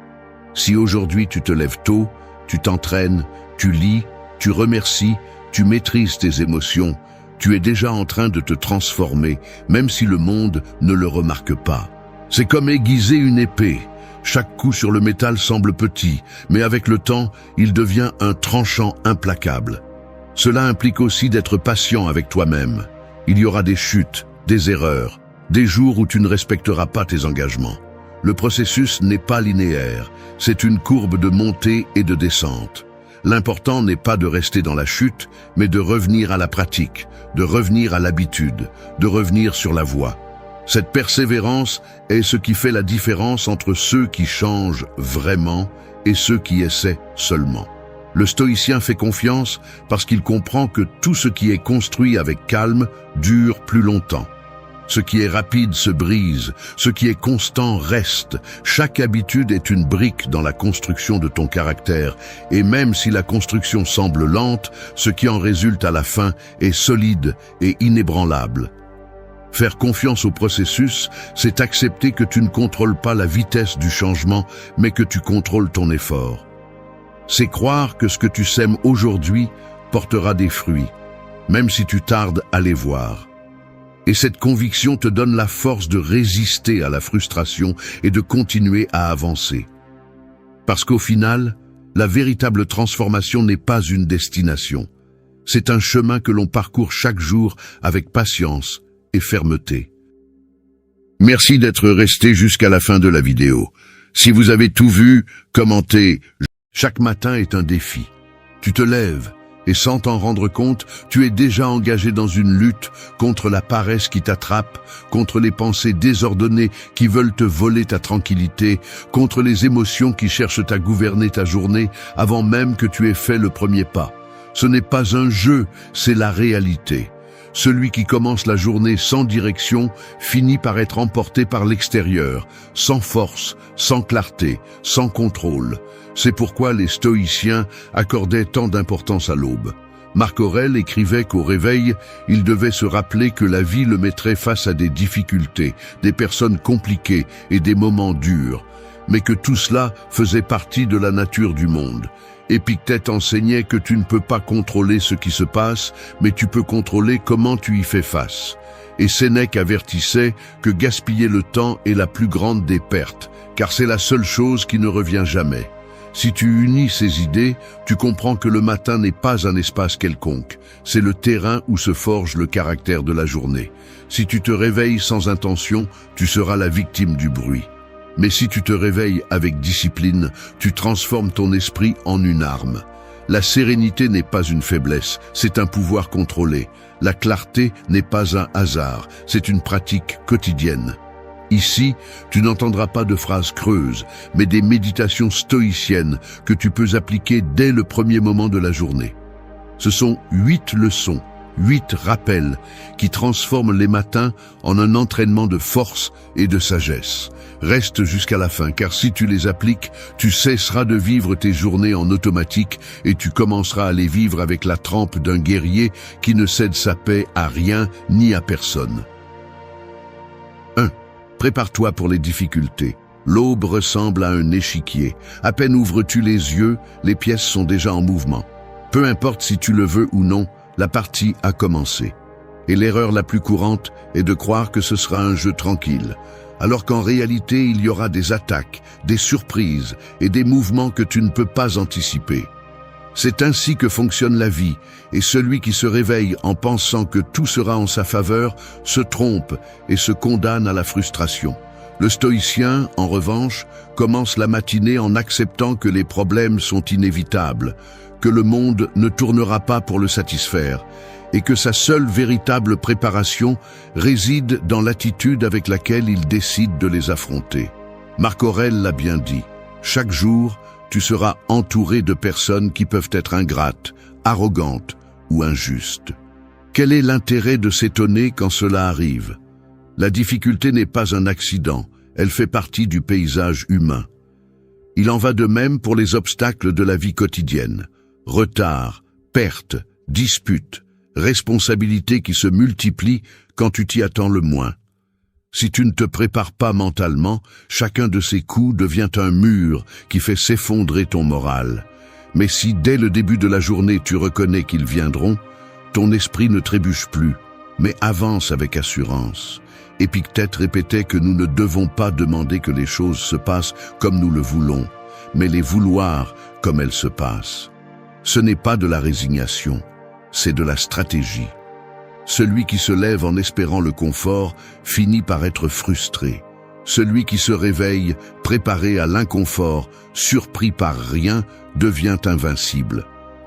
Si aujourd'hui tu te lèves tôt, tu t'entraînes, tu lis, tu remercies, tu maîtrises tes émotions, tu es déjà en train de te transformer, même si le monde ne le remarque pas. C'est comme aiguiser une épée. Chaque coup sur le métal semble petit, mais avec le temps, il devient un tranchant implacable. Cela implique aussi d'être patient avec toi-même. Il y aura des chutes, des erreurs, des jours où tu ne respecteras pas tes engagements. Le processus n'est pas linéaire, c'est une courbe de montée et de descente. L'important n'est pas de rester dans la chute, mais de revenir à la pratique, de revenir à l'habitude, de revenir sur la voie. Cette persévérance est ce qui fait la différence entre ceux qui changent vraiment et ceux qui essaient seulement. Le stoïcien fait confiance parce qu'il comprend que tout ce qui est construit avec calme dure plus longtemps. Ce qui est rapide se brise, ce qui est constant reste. Chaque habitude est une brique dans la construction de ton caractère, et même si la construction semble lente, ce qui en résulte à la fin est solide et inébranlable. Faire confiance au processus, c'est accepter que tu ne contrôles pas la vitesse du changement, mais que tu contrôles ton effort. C'est croire que ce que tu sèmes aujourd'hui portera des fruits, même si tu tardes à les voir. Et cette conviction te donne la force de résister à la frustration et de continuer à avancer. Parce qu'au final, la véritable transformation n'est pas une destination. C'est un chemin que l'on parcourt chaque jour avec patience et fermeté. Merci d'être resté jusqu'à la fin de la vidéo. Si vous avez tout vu, commentez. Chaque matin est un défi. Tu te lèves, et sans t'en rendre compte, tu es déjà engagé dans une lutte contre la paresse qui t'attrape, contre les pensées désordonnées qui veulent te voler ta tranquillité, contre les émotions qui cherchent à gouverner ta journée avant même que tu aies fait le premier pas. Ce n'est pas un jeu, c'est la réalité. Celui qui commence la journée sans direction finit par être emporté par l'extérieur, sans force, sans clarté, sans contrôle. C'est pourquoi les stoïciens accordaient tant d'importance à l'aube. Marc Aurèle écrivait qu'au réveil, il devait se rappeler que la vie le mettrait face à des difficultés, des personnes compliquées et des moments durs, mais que tout cela faisait partie de la nature du monde. Épictète enseignait que tu ne peux pas contrôler ce qui se passe, mais tu peux contrôler comment tu y fais face. Et Sénèque avertissait que gaspiller le temps est la plus grande des pertes, car c'est la seule chose qui ne revient jamais. Si tu unis ces idées, tu comprends que le matin n'est pas un espace quelconque, c'est le terrain où se forge le caractère de la journée. Si tu te réveilles sans intention, tu seras la victime du bruit. Mais si tu te réveilles avec discipline, tu transformes ton esprit en une arme. La sérénité n'est pas une faiblesse, c'est un pouvoir contrôlé. La clarté n'est pas un hasard, c'est une pratique quotidienne. Ici, tu n'entendras pas de phrases creuses, mais des méditations stoïciennes que tu peux appliquer dès le premier moment de la journée. Ce sont 8 leçons, 8 rappels qui transforment les matins en un entraînement de force et de sagesse. Reste jusqu'à la fin, car si tu les appliques, tu cesseras de vivre tes journées en automatique et tu commenceras à les vivre avec la trempe d'un guerrier qui ne cède sa paix à rien ni à personne. 1. Prépare-toi pour les difficultés. L'aube ressemble à un échiquier. À peine ouvres-tu les yeux, les pièces sont déjà en mouvement. Peu importe si tu le veux ou non, la partie a commencé. Et l'erreur la plus courante est de croire que ce sera un jeu tranquille, alors qu'en réalité il y aura des attaques, des surprises et des mouvements que tu ne peux pas anticiper. C'est ainsi que fonctionne la vie, et celui qui se réveille en pensant que tout sera en sa faveur se trompe et se condamne à la frustration. Le stoïcien, en revanche, commence la matinée en acceptant que les problèmes sont inévitables, que le monde ne tournera pas pour le satisfaire, et que sa seule véritable préparation réside dans l'attitude avec laquelle il décide de les affronter. Marc Aurèle l'a bien dit, chaque jour, tu seras entouré de personnes qui peuvent être ingrates, arrogantes ou injustes. Quel est l'intérêt de s'étonner quand cela arrive? La difficulté n'est pas un accident, elle fait partie du paysage humain. Il en va de même pour les obstacles de la vie quotidienne. Retard, pertes, disputes, responsabilités qui se multiplient quand tu t'y attends le moins. Si tu ne te prépares pas mentalement, chacun de ces coups devient un mur qui fait s'effondrer ton moral. Mais si dès le début de la journée tu reconnais qu'ils viendront, ton esprit ne trébuche plus, mais avance avec assurance. Épictète répétait que nous ne devons pas demander que les choses se passent comme nous le voulons, mais les vouloir comme elles se passent. Ce n'est pas de la résignation, c'est de la stratégie. Celui qui se lève en espérant le confort finit par être frustré. Celui qui se réveille, préparé à l'inconfort, surpris par rien, devient invincible.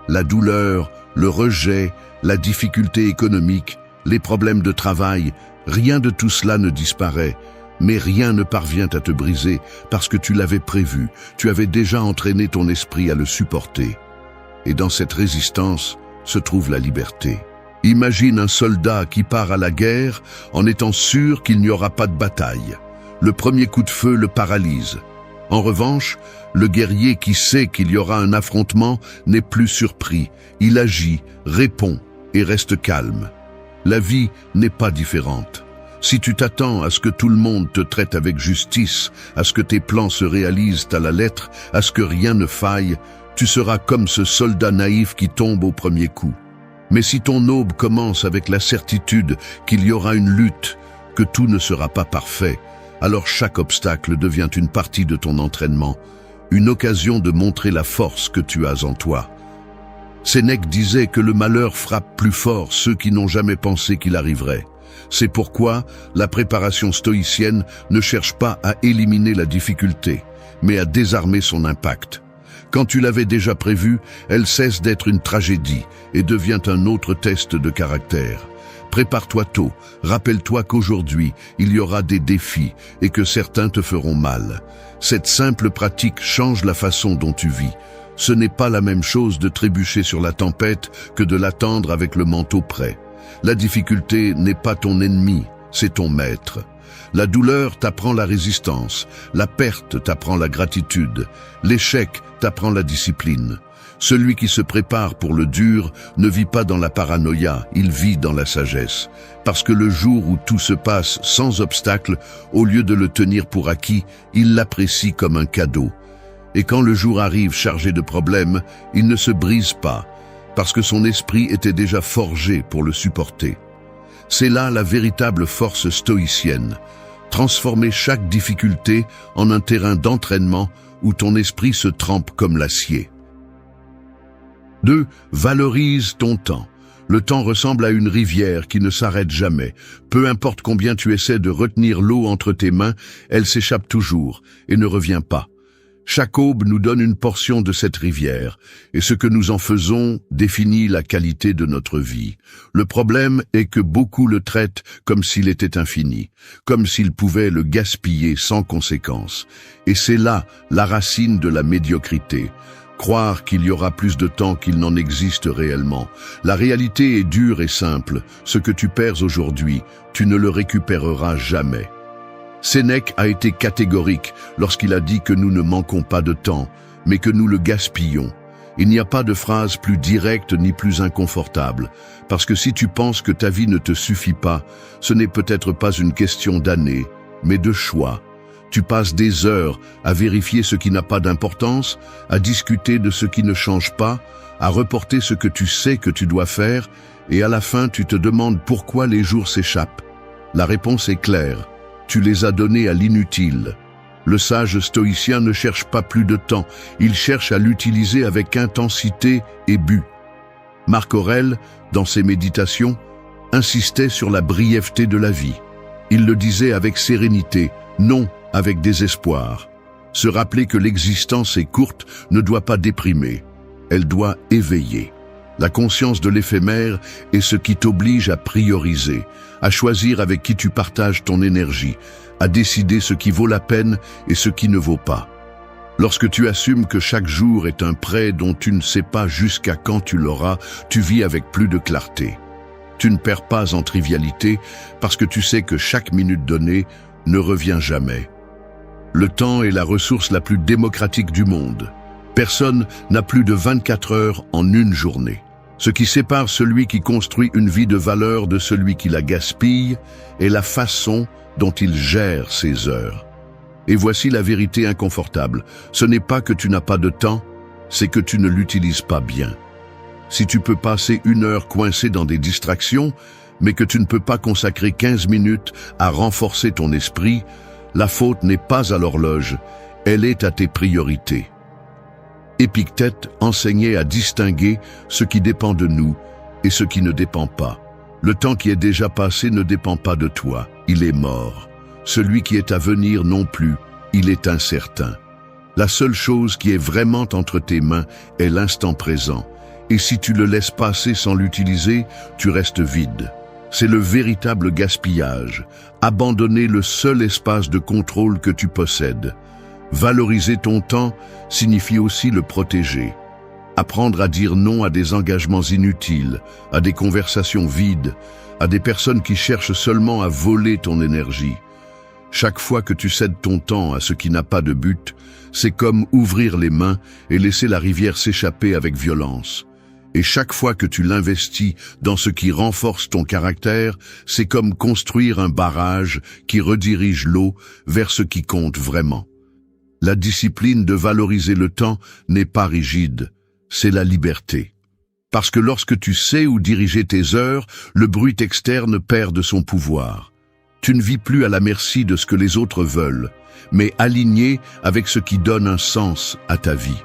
La douleur, le rejet, la difficulté économique, les problèmes de travail, rien de tout cela ne disparaît, mais rien ne parvient à te briser parce que tu l'avais prévu, tu avais déjà entraîné ton esprit à le supporter. Et dans cette résistance se trouve la liberté. Imagine un soldat qui part à la guerre en étant sûr qu'il n'y aura pas de bataille. Le premier coup de feu le paralyse. En revanche, le guerrier qui sait qu'il y aura un affrontement n'est plus surpris. Il agit, répond et reste calme. La vie n'est pas différente. Si tu t'attends à ce que tout le monde te traite avec justice, à ce que tes plans se réalisent à la lettre, à ce que rien ne faille, tu seras comme ce soldat naïf qui tombe au premier coup. Mais si ton aube commence avec la certitude qu'il y aura une lutte, que tout ne sera pas parfait, alors chaque obstacle devient une partie de ton entraînement, une occasion de montrer la force que tu as en toi. Sénèque disait que le malheur frappe plus fort ceux qui n'ont jamais pensé qu'il arriverait. C'est pourquoi la préparation stoïcienne ne cherche pas à éliminer la difficulté, mais à désarmer son impact. Quand tu l'avais déjà prévu, elle cesse d'être une tragédie et devient un autre test de caractère. Prépare-toi tôt, rappelle-toi qu'aujourd'hui, il y aura des défis et que certains te feront mal. Cette simple pratique change la façon dont tu vis. Ce n'est pas la même chose de trébucher sur la tempête que de l'attendre avec le manteau prêt. La difficulté n'est pas ton ennemi, c'est ton maître. La douleur t'apprend la résistance, la perte t'apprend la gratitude, l'échec t'apprend la discipline. Celui qui se prépare pour le dur ne vit pas dans la paranoïa, il vit dans la sagesse. Parce que le jour où tout se passe sans obstacle, au lieu de le tenir pour acquis, il l'apprécie comme un cadeau. Et quand le jour arrive chargé de problèmes, il ne se brise pas, parce que son esprit était déjà forgé pour le supporter. C'est là la véritable force stoïcienne. Transformer chaque difficulté en un terrain d'entraînement où ton esprit se trempe comme l'acier. 2. Valorise ton temps. Le temps ressemble à une rivière qui ne s'arrête jamais. Peu importe combien tu essaies de retenir l'eau entre tes mains, elle s'échappe toujours et ne revient pas. Chaque aube nous donne une portion de cette rivière, et ce que nous en faisons définit la qualité de notre vie. Le problème est que beaucoup le traitent comme s'il était infini, comme s'ils pouvaient le gaspiller sans conséquence. Et c'est là la racine de la médiocrité. Croire qu'il y aura plus de temps qu'il n'en existe réellement. La réalité est dure et simple. Ce que tu perds aujourd'hui, tu ne le récupéreras jamais. Sénèque a été catégorique lorsqu'il a dit que nous ne manquons pas de temps, mais que nous le gaspillons. Il n'y a pas de phrase plus directe ni plus inconfortable, parce que si tu penses que ta vie ne te suffit pas, ce n'est peut-être pas une question d'années, mais de choix. Tu passes des heures à vérifier ce qui n'a pas d'importance, à discuter de ce qui ne change pas, à reporter ce que tu sais que tu dois faire, et à la fin tu te demandes pourquoi les jours s'échappent. La réponse est claire. Tu les as donnés à l'inutile. Le sage stoïcien ne cherche pas plus de temps, il cherche à l'utiliser avec intensité et but. Marc Aurèle, dans ses méditations, insistait sur la brièveté de la vie. Il le disait avec sérénité, non avec désespoir. Se rappeler que l'existence est courte ne doit pas déprimer, elle doit éveiller. La conscience de l'éphémère est ce qui t'oblige à prioriser, à choisir avec qui tu partages ton énergie, à décider ce qui vaut la peine et ce qui ne vaut pas. Lorsque tu assumes que chaque jour est un prêt dont tu ne sais pas jusqu'à quand tu l'auras, tu vis avec plus de clarté. Tu ne perds pas en trivialité parce que tu sais que chaque minute donnée ne revient jamais. Le temps est la ressource la plus démocratique du monde. Personne n'a plus de 24 heures en une journée. Ce qui sépare celui qui construit une vie de valeur de celui qui la gaspille est la façon dont il gère ses heures. Et voici la vérité inconfortable. Ce n'est pas que tu n'as pas de temps, c'est que tu ne l'utilises pas bien. Si tu peux passer 1 heure coincé dans des distractions, mais que tu ne peux pas consacrer 15 minutes à renforcer ton esprit, la faute n'est pas à l'horloge, elle est à tes priorités. Épictète enseignait à distinguer ce qui dépend de nous et ce qui ne dépend pas. Le temps qui est déjà passé ne dépend pas de toi, il est mort. Celui qui est à venir non plus, il est incertain. La seule chose qui est vraiment entre tes mains est l'instant présent. Et si tu le laisses passer sans l'utiliser, tu restes vide. C'est le véritable gaspillage. Abandonner le seul espace de contrôle que tu possèdes. Valoriser ton temps signifie aussi le protéger. Apprendre à dire non à des engagements inutiles, à des conversations vides, à des personnes qui cherchent seulement à voler ton énergie. Chaque fois que tu cèdes ton temps à ce qui n'a pas de but, c'est comme ouvrir les mains et laisser la rivière s'échapper avec violence. Et chaque fois que tu l'investis dans ce qui renforce ton caractère, c'est comme construire un barrage qui redirige l'eau vers ce qui compte vraiment. La discipline de valoriser le temps n'est pas rigide, c'est la liberté. Parce que lorsque tu sais où diriger tes heures, le bruit externe perd de son pouvoir. Tu ne vis plus à la merci de ce que les autres veulent, mais aligné avec ce qui donne un sens à ta vie.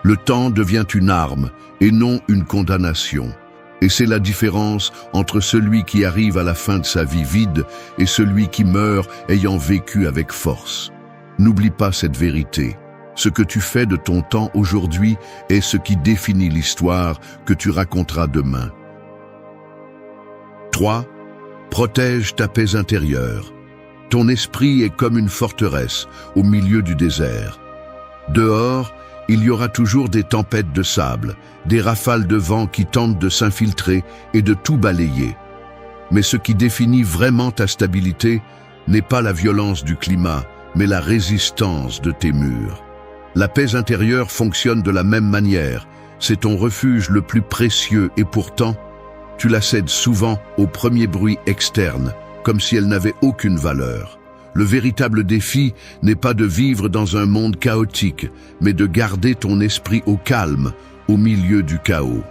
Le temps devient une arme et non une condamnation. Et c'est la différence entre celui qui arrive à la fin de sa vie vide et celui qui meurt ayant vécu avec force. N'oublie pas cette vérité. Ce que tu fais de ton temps aujourd'hui est ce qui définit l'histoire que tu raconteras demain. 3. Protège ta paix intérieure. Ton esprit est comme une forteresse au milieu du désert. Dehors, il y aura toujours des tempêtes de sable, des rafales de vent qui tentent de s'infiltrer et de tout balayer. Mais ce qui définit vraiment ta stabilité n'est pas la violence du climat, mais la résistance de tes murs. La paix intérieure fonctionne de la même manière. C'est ton refuge le plus précieux et pourtant, tu la cèdes souvent au premier bruit externe, comme si elle n'avait aucune valeur. Le véritable défi n'est pas de vivre dans un monde chaotique, mais de garder ton esprit au calme, au milieu du chaos.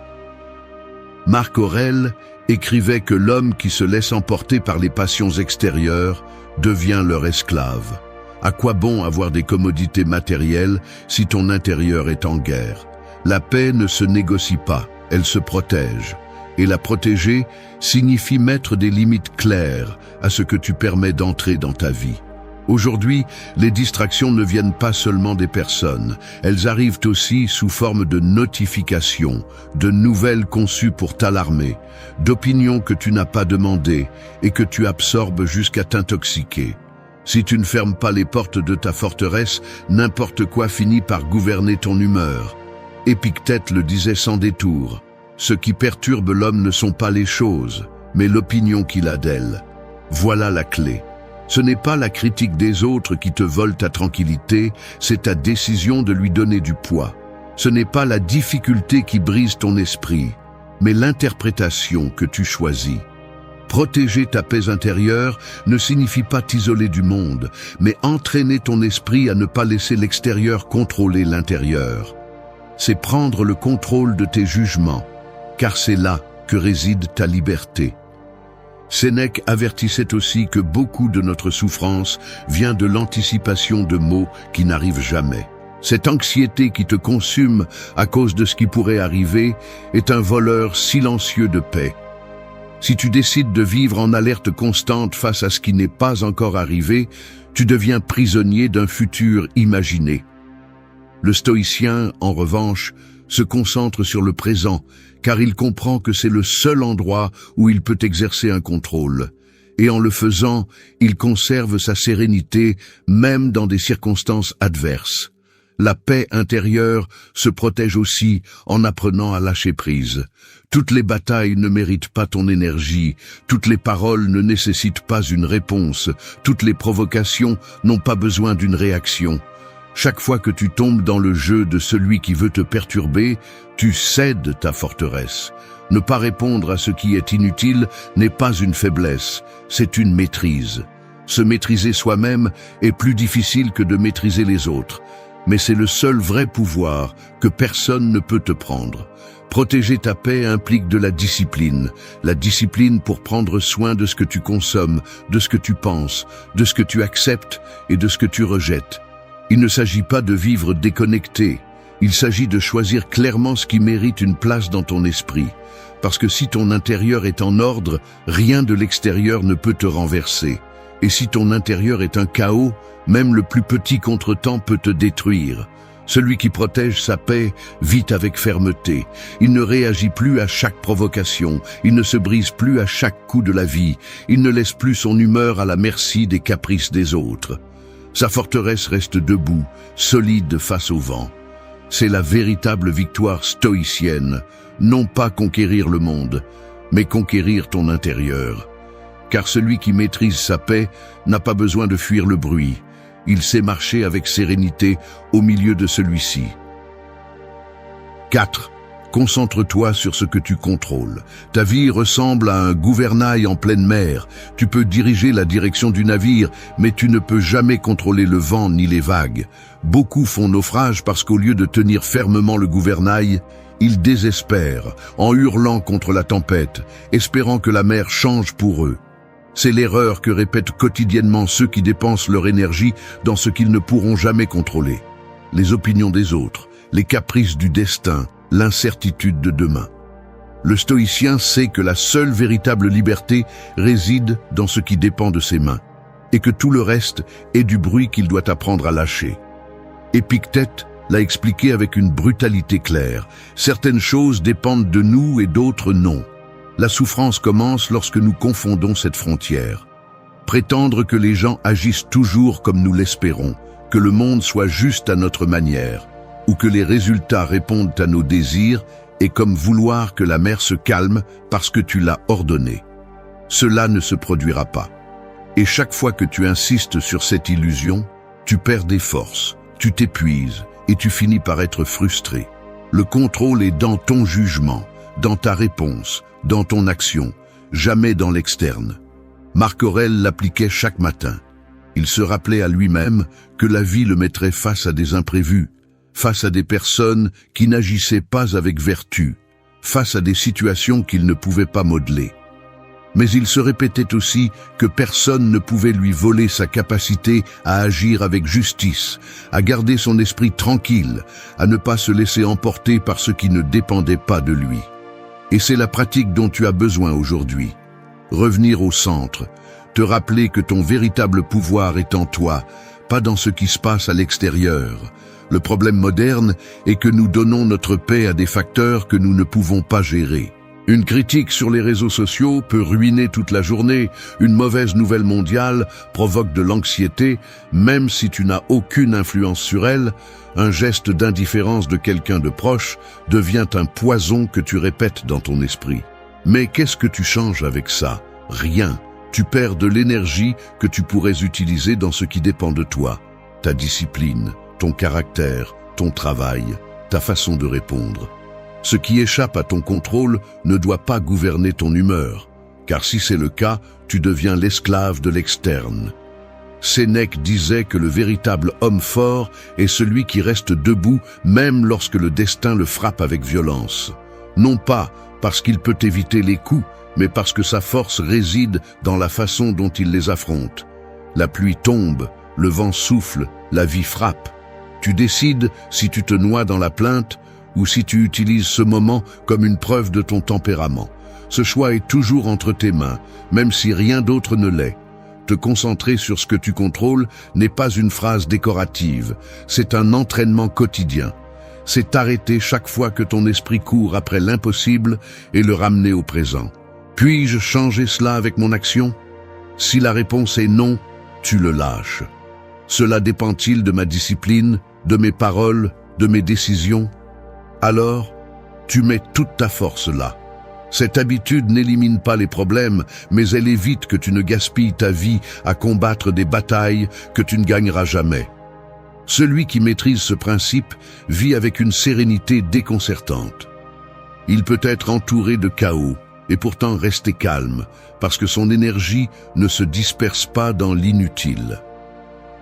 Marc Aurèle écrivait que l'homme qui se laisse emporter par les passions extérieures devient leur esclave. À quoi bon avoir des commodités matérielles si ton intérieur est en guerre? La paix ne se négocie pas, elle se protège. Et la protéger signifie mettre des limites claires à ce que tu permets d'entrer dans ta vie. Aujourd'hui, les distractions ne viennent pas seulement des personnes, elles arrivent aussi sous forme de notifications, de nouvelles conçues pour t'alarmer, d'opinions que tu n'as pas demandées et que tu absorbes jusqu'à t'intoxiquer. Si tu ne fermes pas les portes de ta forteresse, n'importe quoi finit par gouverner ton humeur. Épictète le disait sans détour. Ce qui perturbe l'homme ne sont pas les choses, mais l'opinion qu'il a d'elles. Voilà la clé. Ce n'est pas la critique des autres qui te vole ta tranquillité, c'est ta décision de lui donner du poids. Ce n'est pas la difficulté qui brise ton esprit, mais l'interprétation que tu choisis. Protéger ta paix intérieure ne signifie pas t'isoler du monde, mais entraîner ton esprit à ne pas laisser l'extérieur contrôler l'intérieur. C'est prendre le contrôle de tes jugements, car c'est là que réside ta liberté. Sénèque avertissait aussi que beaucoup de notre souffrance vient de l'anticipation de maux qui n'arrivent jamais. Cette anxiété qui te consume à cause de ce qui pourrait arriver est un voleur silencieux de paix. Si tu décides de vivre en alerte constante face à ce qui n'est pas encore arrivé, tu deviens prisonnier d'un futur imaginé. Le stoïcien, en revanche, se concentre sur le présent, car il comprend que c'est le seul endroit où il peut exercer un contrôle. Et en le faisant, il conserve sa sérénité, même dans des circonstances adverses. La paix intérieure se protège aussi en apprenant à lâcher prise. Toutes les batailles ne méritent pas ton énergie, toutes les paroles ne nécessitent pas une réponse, toutes les provocations n'ont pas besoin d'une réaction. Chaque fois que tu tombes dans le jeu de celui qui veut te perturber, tu cèdes ta forteresse. Ne pas répondre à ce qui est inutile n'est pas une faiblesse, c'est une maîtrise. Se maîtriser soi-même est plus difficile que de maîtriser les autres. mais c'est le seul vrai pouvoir que personne ne peut te prendre. Protéger ta paix implique de la discipline pour prendre soin de ce que tu consommes, de ce que tu penses, de ce que tu acceptes et de ce que tu rejettes. Il ne s'agit pas de vivre déconnecté, il s'agit de choisir clairement ce qui mérite une place dans ton esprit. Parce que si ton intérieur est en ordre, rien de l'extérieur ne peut te renverser. Et si ton intérieur est un chaos, même le plus petit contretemps peut te détruire. Celui qui protège sa paix vit avec fermeté. Il ne réagit plus à chaque provocation. Il ne se brise plus à chaque coup de la vie. Il ne laisse plus son humeur à la merci des caprices des autres. Sa forteresse reste debout, solide face au vent. C'est la véritable victoire stoïcienne. Non pas conquérir le monde, mais conquérir ton intérieur. Car celui qui maîtrise sa paix n'a pas besoin de fuir le bruit. Il sait marcher avec sérénité au milieu de celui-ci. 4. Concentre-toi sur ce que tu contrôles. Ta vie ressemble à un gouvernail en pleine mer. Tu peux diriger la direction du navire, mais tu ne peux jamais contrôler le vent ni les vagues. Beaucoup font naufrage parce qu'au lieu de tenir fermement le gouvernail, ils désespèrent en hurlant contre la tempête, espérant que la mer change pour eux. C'est l'erreur que répètent quotidiennement ceux qui dépensent leur énergie dans ce qu'ils ne pourront jamais contrôler. Les opinions des autres, les caprices du destin, l'incertitude de demain. Le stoïcien sait que la seule véritable liberté réside dans ce qui dépend de ses mains, et que tout le reste est du bruit qu'il doit apprendre à lâcher. Épictète l'a expliqué avec une brutalité claire. Certaines choses dépendent de nous et d'autres non. La souffrance commence lorsque nous confondons cette frontière. Prétendre que les gens agissent toujours comme nous l'espérons, que le monde soit juste à notre manière, ou que les résultats répondent à nos désirs, est comme vouloir que la mer se calme parce que tu l'as ordonné. Cela ne se produira pas. Et chaque fois que tu insistes sur cette illusion, tu perds des forces, tu t'épuises et tu finis par être frustré. Le contrôle est dans ton jugement, dans ta réponse, dans ton action, jamais dans l'externe. Marc Aurèle l'appliquait chaque matin. Il se rappelait à lui-même que la vie le mettrait face à des imprévus, face à des personnes qui n'agissaient pas avec vertu, face à des situations qu'il ne pouvait pas modeler. Mais il se répétait aussi que personne ne pouvait lui voler sa capacité à agir avec justice, à garder son esprit tranquille, à ne pas se laisser emporter par ce qui ne dépendait pas de lui. Et c'est la pratique dont tu as besoin aujourd'hui. Revenir au centre, te rappeler que ton véritable pouvoir est en toi, pas dans ce qui se passe à l'extérieur. Le problème moderne est que nous donnons notre paix à des facteurs que nous ne pouvons pas gérer. Une critique sur les réseaux sociaux peut ruiner toute la journée, une mauvaise nouvelle mondiale provoque de l'anxiété, même si tu n'as aucune influence sur elle, un geste d'indifférence de quelqu'un de proche devient un poison que tu répètes dans ton esprit. Mais qu'est-ce que tu changes avec ça? Rien. Tu perds de l'énergie que tu pourrais utiliser dans ce qui dépend de toi. Ta discipline, ton caractère, ton travail, ta façon de répondre. Ce qui échappe à ton contrôle ne doit pas gouverner ton humeur, car si c'est le cas, tu deviens l'esclave de l'externe. Sénèque disait que le véritable homme fort est celui qui reste debout même lorsque le destin le frappe avec violence. Non pas parce qu'il peut éviter les coups, mais parce que sa force réside dans la façon dont il les affronte. La pluie tombe, le vent souffle, la vie frappe. Tu décides si tu te noies dans la plainte ou si tu utilises ce moment comme une preuve de ton tempérament. Ce choix est toujours entre tes mains, même si rien d'autre ne l'est. Te concentrer sur ce que tu contrôles n'est pas une phrase décorative, c'est un entraînement quotidien. C'est t'arrêter chaque fois que ton esprit court après l'impossible et le ramener au présent. Puis-je changer cela avec mon action? Si la réponse est non, tu le lâches. Cela dépend-il de ma discipline, de mes paroles, de mes décisions? Alors, tu mets toute ta force là. Cette habitude n'élimine pas les problèmes, mais elle évite que tu ne gaspilles ta vie à combattre des batailles que tu ne gagneras jamais. Celui qui maîtrise ce principe vit avec une sérénité déconcertante. Il peut être entouré de chaos et pourtant rester calme, parce que son énergie ne se disperse pas dans l'inutile.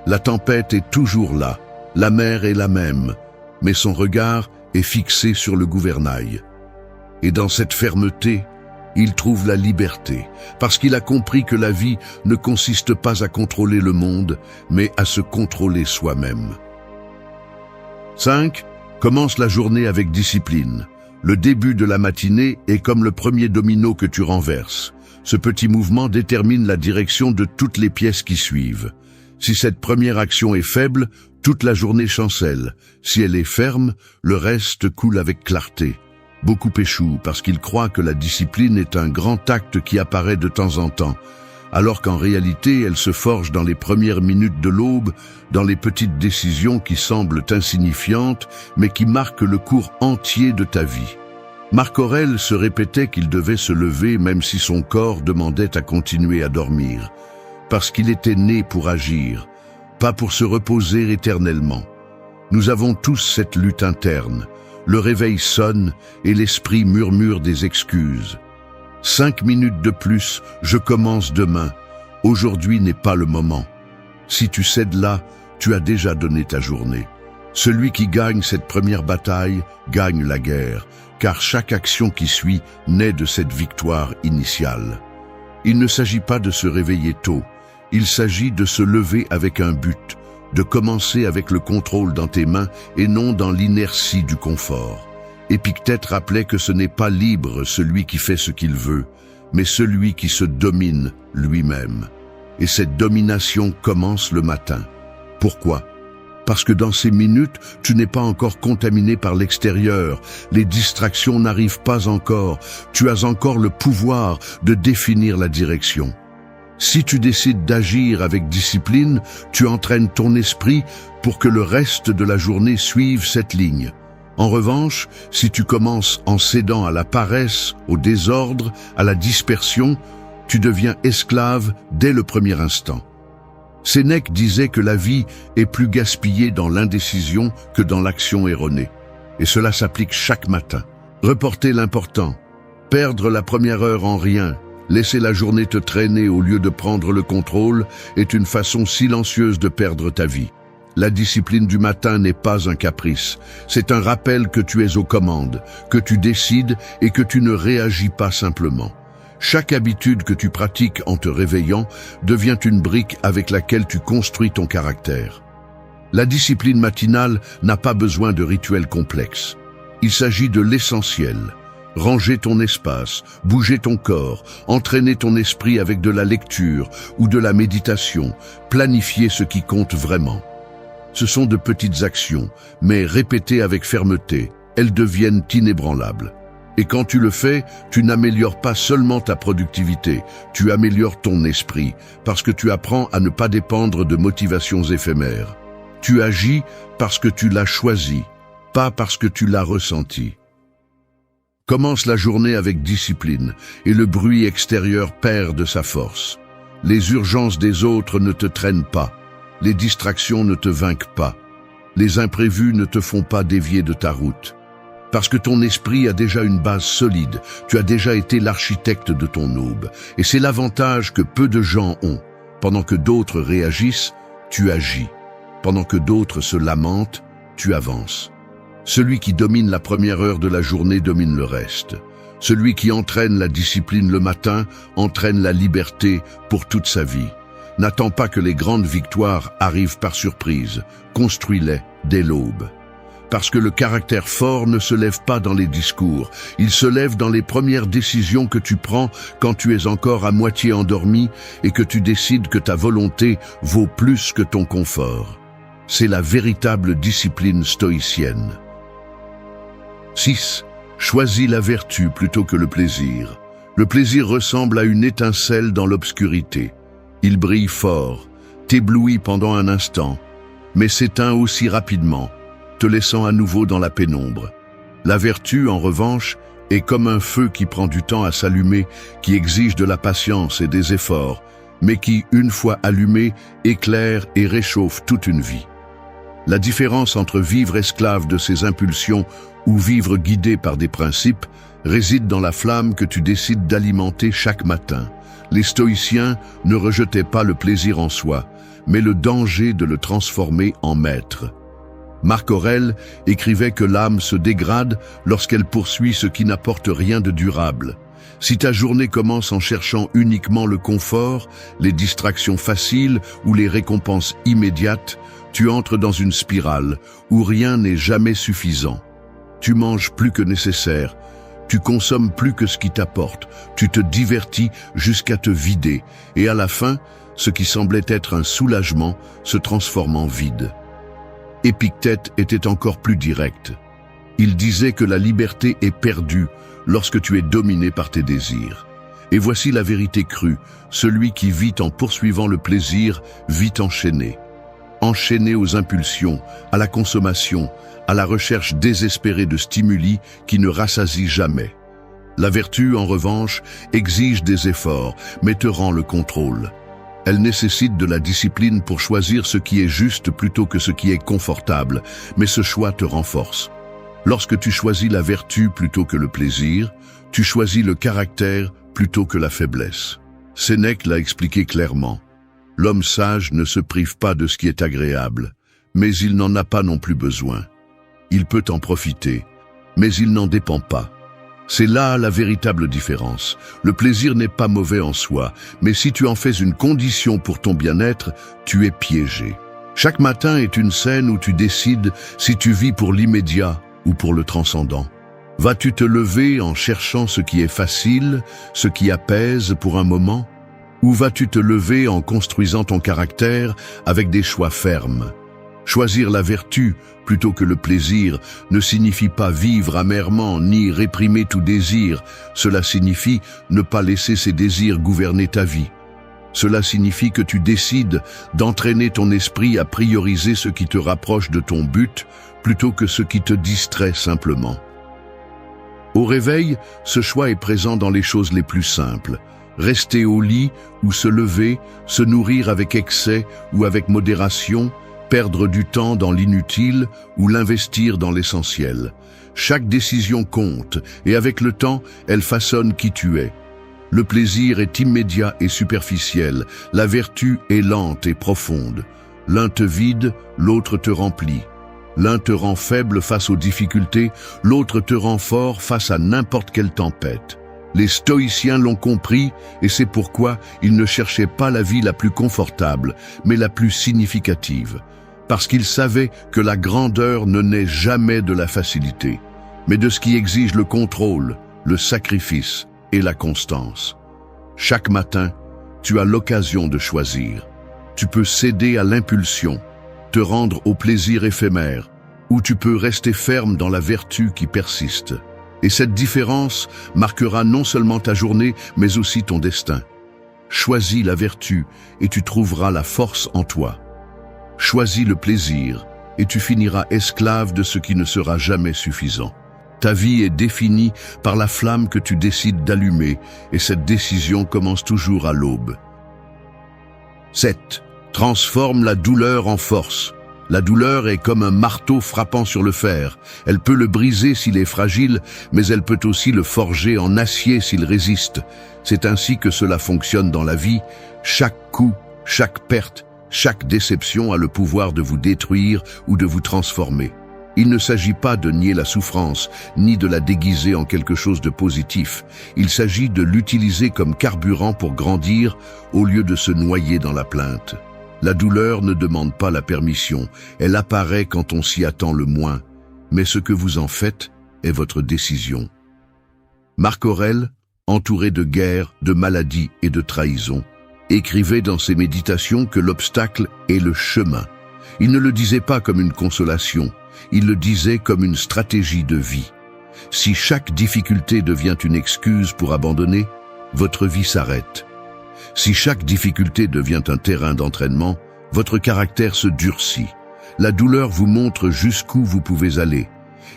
La tempête est toujours là, La mer est la même, mais son regard est fixé sur le gouvernail. Et dans cette fermeté, il trouve la liberté, parce qu'il a compris que la vie ne consiste pas à contrôler le monde, mais à se contrôler soi-même. 5. Commence la journée avec discipline. Le début de la matinée est comme le premier domino que tu renverses. Ce petit mouvement détermine la direction de toutes les pièces qui suivent. Si cette première action est faible, toute la journée chancelle. Si elle est ferme, le reste coule avec clarté. Beaucoup échouent parce qu'ils croient que la discipline est un grand acte qui apparaît de temps en temps, alors qu'en réalité elle se forge dans les premières minutes de l'aube, dans les petites décisions qui semblent insignifiantes, mais qui marquent le cours entier de ta vie. Marc Aurèle se répétait qu'il devait se lever même si son corps demandait à continuer à dormir, parce qu'il était né pour agir, pas pour se reposer éternellement. Nous avons tous cette lutte interne. Le réveil sonne et l'esprit murmure des excuses. 5 minutes de plus, je commence demain. Aujourd'hui n'est pas le moment. Si tu cèdes là, tu as déjà donné ta journée. Celui qui gagne cette première bataille gagne la guerre, car chaque action qui suit naît de cette victoire initiale. Il ne s'agit pas de se réveiller tôt, il s'agit de se lever avec un but, de commencer avec le contrôle dans tes mains et non dans l'inertie du confort. Épictète rappelait que ce n'est pas libre celui qui fait ce qu'il veut, mais celui qui se domine lui-même. Et cette domination commence le matin. Pourquoi ? Parce que dans ces minutes, tu n'es pas encore contaminé par l'extérieur, les distractions n'arrivent pas encore, tu as encore le pouvoir de définir la direction. Si tu décides d'agir avec discipline, tu entraînes ton esprit pour que le reste de la journée suive cette ligne. En revanche, si tu commences en cédant à la paresse, au désordre, à la dispersion, tu deviens esclave dès le premier instant. Sénèque disait que la vie est plus gaspillée dans l'indécision que dans l'action erronée. Et cela s'applique chaque matin. Reporter l'important, perdre la première heure en rien, laisser la journée te traîner au lieu de prendre le contrôle est une façon silencieuse de perdre ta vie. La discipline du matin n'est pas un caprice, c'est un rappel que tu es aux commandes, que tu décides et que tu ne réagis pas simplement. Chaque habitude que tu pratiques en te réveillant devient une brique avec laquelle tu construis ton caractère. La discipline matinale n'a pas besoin de rituels complexes. Il s'agit de l'essentiel. Ranger ton espace, bouger ton corps, entraîner ton esprit avec de la lecture ou de la méditation, planifier ce qui compte vraiment. Ce sont de petites actions, mais répétées avec fermeté, elles deviennent inébranlables. Et quand tu le fais, tu n'améliores pas seulement ta productivité, tu améliores ton esprit, parce que tu apprends à ne pas dépendre de motivations éphémères. Tu agis parce que tu l'as choisi, pas parce que tu l'as ressenti. Commence la journée avec discipline, et le bruit extérieur perd de sa force. Les urgences des autres ne te traînent pas, les distractions ne te vainquent pas, les imprévus ne te font pas dévier de ta route. Parce que ton esprit a déjà une base solide, tu as déjà été l'architecte de ton aube. Et c'est l'avantage que peu de gens ont. Pendant que d'autres réagissent, tu agis. Pendant que d'autres se lamentent, tu avances. Celui qui domine la première heure de la journée domine le reste. Celui qui entraîne la discipline le matin entraîne la liberté pour toute sa vie. N'attends pas que les grandes victoires arrivent par surprise. Construis-les dès l'aube. Parce que le caractère fort ne se lève pas dans les discours, il se lève dans les premières décisions que tu prends quand tu es encore à moitié endormi et que tu décides que ta volonté vaut plus que ton confort. C'est la véritable discipline stoïcienne. 6. Choisis la vertu plutôt que le plaisir. Le plaisir ressemble à une étincelle dans l'obscurité. Il brille fort, t'éblouit pendant un instant, mais s'éteint aussi rapidement, te laissant à nouveau dans la pénombre. La vertu, en revanche, est comme un feu qui prend du temps à s'allumer, qui exige de la patience et des efforts, mais qui, une fois allumé, éclaire et réchauffe toute une vie. La différence entre vivre esclave de ses impulsions ou vivre guidé par des principes réside dans la flamme que tu décides d'alimenter chaque matin. Les stoïciens ne rejetaient pas le plaisir en soi, mais le danger de le transformer en maître. Marc Aurèle écrivait que l'âme se dégrade lorsqu'elle poursuit ce qui n'apporte rien de durable. Si ta journée commence en cherchant uniquement le confort, les distractions faciles ou les récompenses immédiates, tu entres dans une spirale où rien n'est jamais suffisant. Tu manges plus que nécessaire, tu consommes plus que ce qui t'apporte, tu te divertis jusqu'à te vider, et à la fin, ce qui semblait être un soulagement se transforme en vide. Épictète était encore plus direct. Il disait que la liberté est perdue lorsque tu es dominé par tes désirs. Et voici la vérité crue, celui qui vit en poursuivant le plaisir vit enchaîné. Enchaîné aux impulsions, à la consommation, à la recherche désespérée de stimuli qui ne rassasient jamais. La vertu, en revanche, exige des efforts, mais te rend le contrôle. Elle nécessite de la discipline pour choisir ce qui est juste plutôt que ce qui est confortable, mais ce choix te renforce. Lorsque tu choisis la vertu plutôt que le plaisir, tu choisis le caractère plutôt que la faiblesse. Sénèque l'a expliqué clairement. L'homme sage ne se prive pas de ce qui est agréable, mais il n'en a pas non plus besoin. Il peut en profiter, mais il n'en dépend pas. C'est là la véritable différence. Le plaisir n'est pas mauvais en soi, mais si tu en fais une condition pour ton bien-être, tu es piégé. Chaque matin est une scène où tu décides si tu vis pour l'immédiat ou pour le transcendant. Vas-tu te lever en cherchant ce qui est facile, ce qui apaise pour un moment? Ou vas-tu te lever en construisant ton caractère avec des choix fermes? Choisir la vertu plutôt que le plaisir ne signifie pas vivre amèrement ni réprimer tout désir. Cela signifie ne pas laisser ces désirs gouverner ta vie. Cela signifie que tu décides d'entraîner ton esprit à prioriser ce qui te rapproche de ton but plutôt que ce qui te distrait simplement. Au réveil, ce choix est présent dans les choses les plus simples. Rester au lit ou se lever, se nourrir avec excès ou avec modération, perdre du temps dans l'inutile ou l'investir dans l'essentiel. Chaque décision compte et avec le temps, elle façonne qui tu es. Le plaisir est immédiat et superficiel, la vertu est lente et profonde. L'un te vide, l'autre te remplit. L'un te rend faible face aux difficultés, l'autre te rend fort face à n'importe quelle tempête. Les stoïciens l'ont compris et c'est pourquoi ils ne cherchaient pas la vie la plus confortable, mais la plus significative. Parce qu'ils savaient que la grandeur ne naît jamais de la facilité, mais de ce qui exige le contrôle, le sacrifice et la constance. Chaque matin, tu as l'occasion de choisir. Tu peux céder à l'impulsion, te rendre au plaisir éphémère, ou tu peux rester ferme dans la vertu qui persiste. Et cette différence marquera non seulement ta journée, mais aussi ton destin. Choisis la vertu et tu trouveras la force en toi. Choisis le plaisir et tu finiras esclave de ce qui ne sera jamais suffisant. Ta vie est définie par la flamme que tu décides d'allumer et cette décision commence toujours à l'aube. 7. Transforme la douleur en force. La douleur est comme un marteau frappant sur le fer. Elle peut le briser s'il est fragile, mais elle peut aussi le forger en acier s'il résiste. C'est ainsi que cela fonctionne dans la vie. Chaque coup, chaque perte, chaque déception a le pouvoir de vous détruire ou de vous transformer. Il ne s'agit pas de nier la souffrance, ni de la déguiser en quelque chose de positif. Il s'agit de l'utiliser comme carburant pour grandir au lieu de se noyer dans la plainte. La douleur ne demande pas la permission, elle apparaît quand on s'y attend le moins, mais ce que vous en faites est votre décision. Marc Aurèle, entouré de guerres, de maladies et de trahisons, écrivait dans ses méditations que l'obstacle est le chemin. Il ne le disait pas comme une consolation, il le disait comme une stratégie de vie. Si chaque difficulté devient une excuse pour abandonner, votre vie s'arrête. Si chaque difficulté devient un terrain d'entraînement, votre caractère se durcit. La douleur vous montre jusqu'où vous pouvez aller.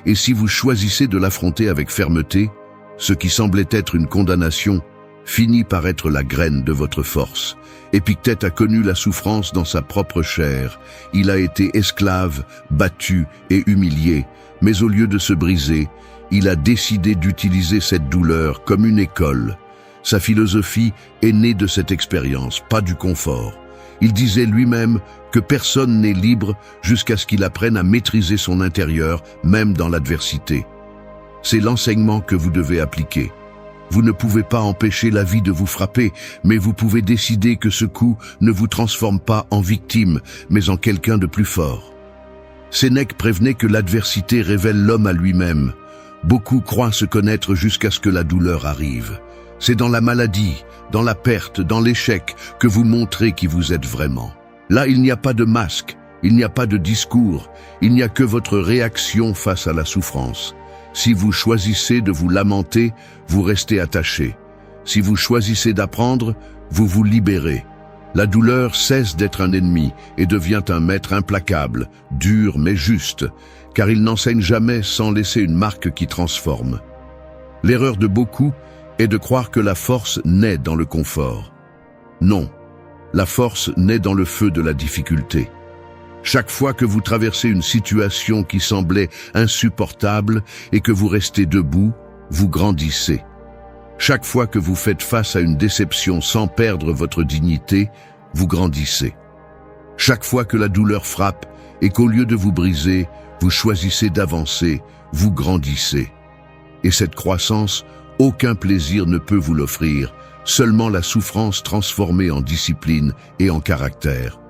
Et si vous choisissez de l'affronter avec fermeté, ce qui semblait être une condamnation finit par être la graine de votre force. Épictète a connu la souffrance dans sa propre chair. Il a été esclave, battu et humilié, mais au lieu de se briser, il a décidé d'utiliser cette douleur comme une école. Sa philosophie est née de cette expérience, pas du confort. Il disait lui-même que personne n'est libre jusqu'à ce qu'il apprenne à maîtriser son intérieur, même dans l'adversité. C'est l'enseignement que vous devez appliquer. Vous ne pouvez pas empêcher la vie de vous frapper, mais vous pouvez décider que ce coup ne vous transforme pas en victime, mais en quelqu'un de plus fort. Sénèque prévenait que l'adversité révèle l'homme à lui-même. Beaucoup croient se connaître jusqu'à ce que la douleur arrive. C'est dans la maladie, dans la perte, dans l'échec, que vous montrez qui vous êtes vraiment. Là, il n'y a pas de masque, il n'y a pas de discours, il n'y a que votre réaction face à la souffrance. Si vous choisissez de vous lamenter, vous restez attaché. Si vous choisissez d'apprendre, vous vous libérez. La douleur cesse d'être un ennemi et devient un maître implacable, dur mais juste, car il n'enseigne jamais sans laisser une marque qui transforme. L'erreur de beaucoup est de croire que la force naît dans le confort. Non, la force naît dans le feu de la difficulté. Chaque fois que vous traversez une situation qui semblait insupportable et que vous restez debout, vous grandissez. Chaque fois que vous faites face à une déception sans perdre votre dignité, vous grandissez. Chaque fois que la douleur frappe et qu'au lieu de vous briser, vous choisissez d'avancer, vous grandissez. Et cette croissance, aucun plaisir ne peut vous l'offrir, seulement la souffrance transformée en discipline et en caractère.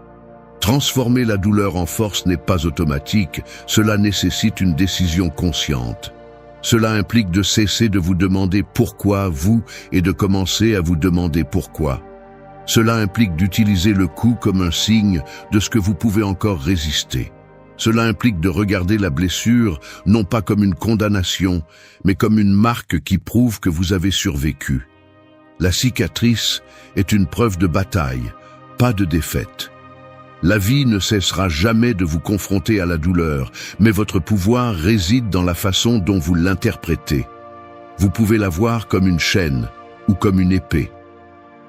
Transformer la douleur en force n'est pas automatique, cela nécessite une décision consciente. Cela implique de cesser de vous demander pourquoi vous et de commencer à vous demander pourquoi. Cela implique d'utiliser le coup comme un signe de ce que vous pouvez encore résister. Cela implique de regarder la blessure non pas comme une condamnation, mais comme une marque qui prouve que vous avez survécu. La cicatrice est une preuve de bataille, pas de défaite. La vie ne cessera jamais de vous confronter à la douleur, mais votre pouvoir réside dans la façon dont vous l'interprétez. Vous pouvez la voir comme une chaîne ou comme une épée.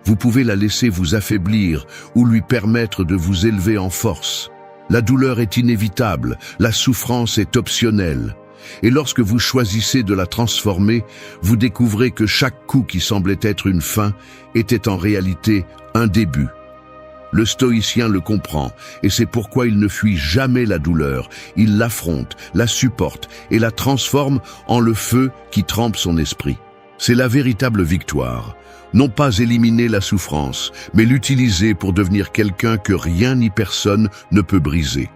Vous pouvez la laisser vous affaiblir ou lui permettre de vous élever en force. La douleur est inévitable, la souffrance est optionnelle. Et lorsque vous choisissez de la transformer, vous découvrez que chaque coup qui semblait être une fin était en réalité un début. Le stoïcien le comprend, et c'est pourquoi il ne fuit jamais la douleur. Il l'affronte, la supporte et la transforme en le feu qui trempe son esprit. C'est la véritable victoire. Non pas éliminer la souffrance, mais l'utiliser pour devenir quelqu'un que rien ni personne ne peut briser.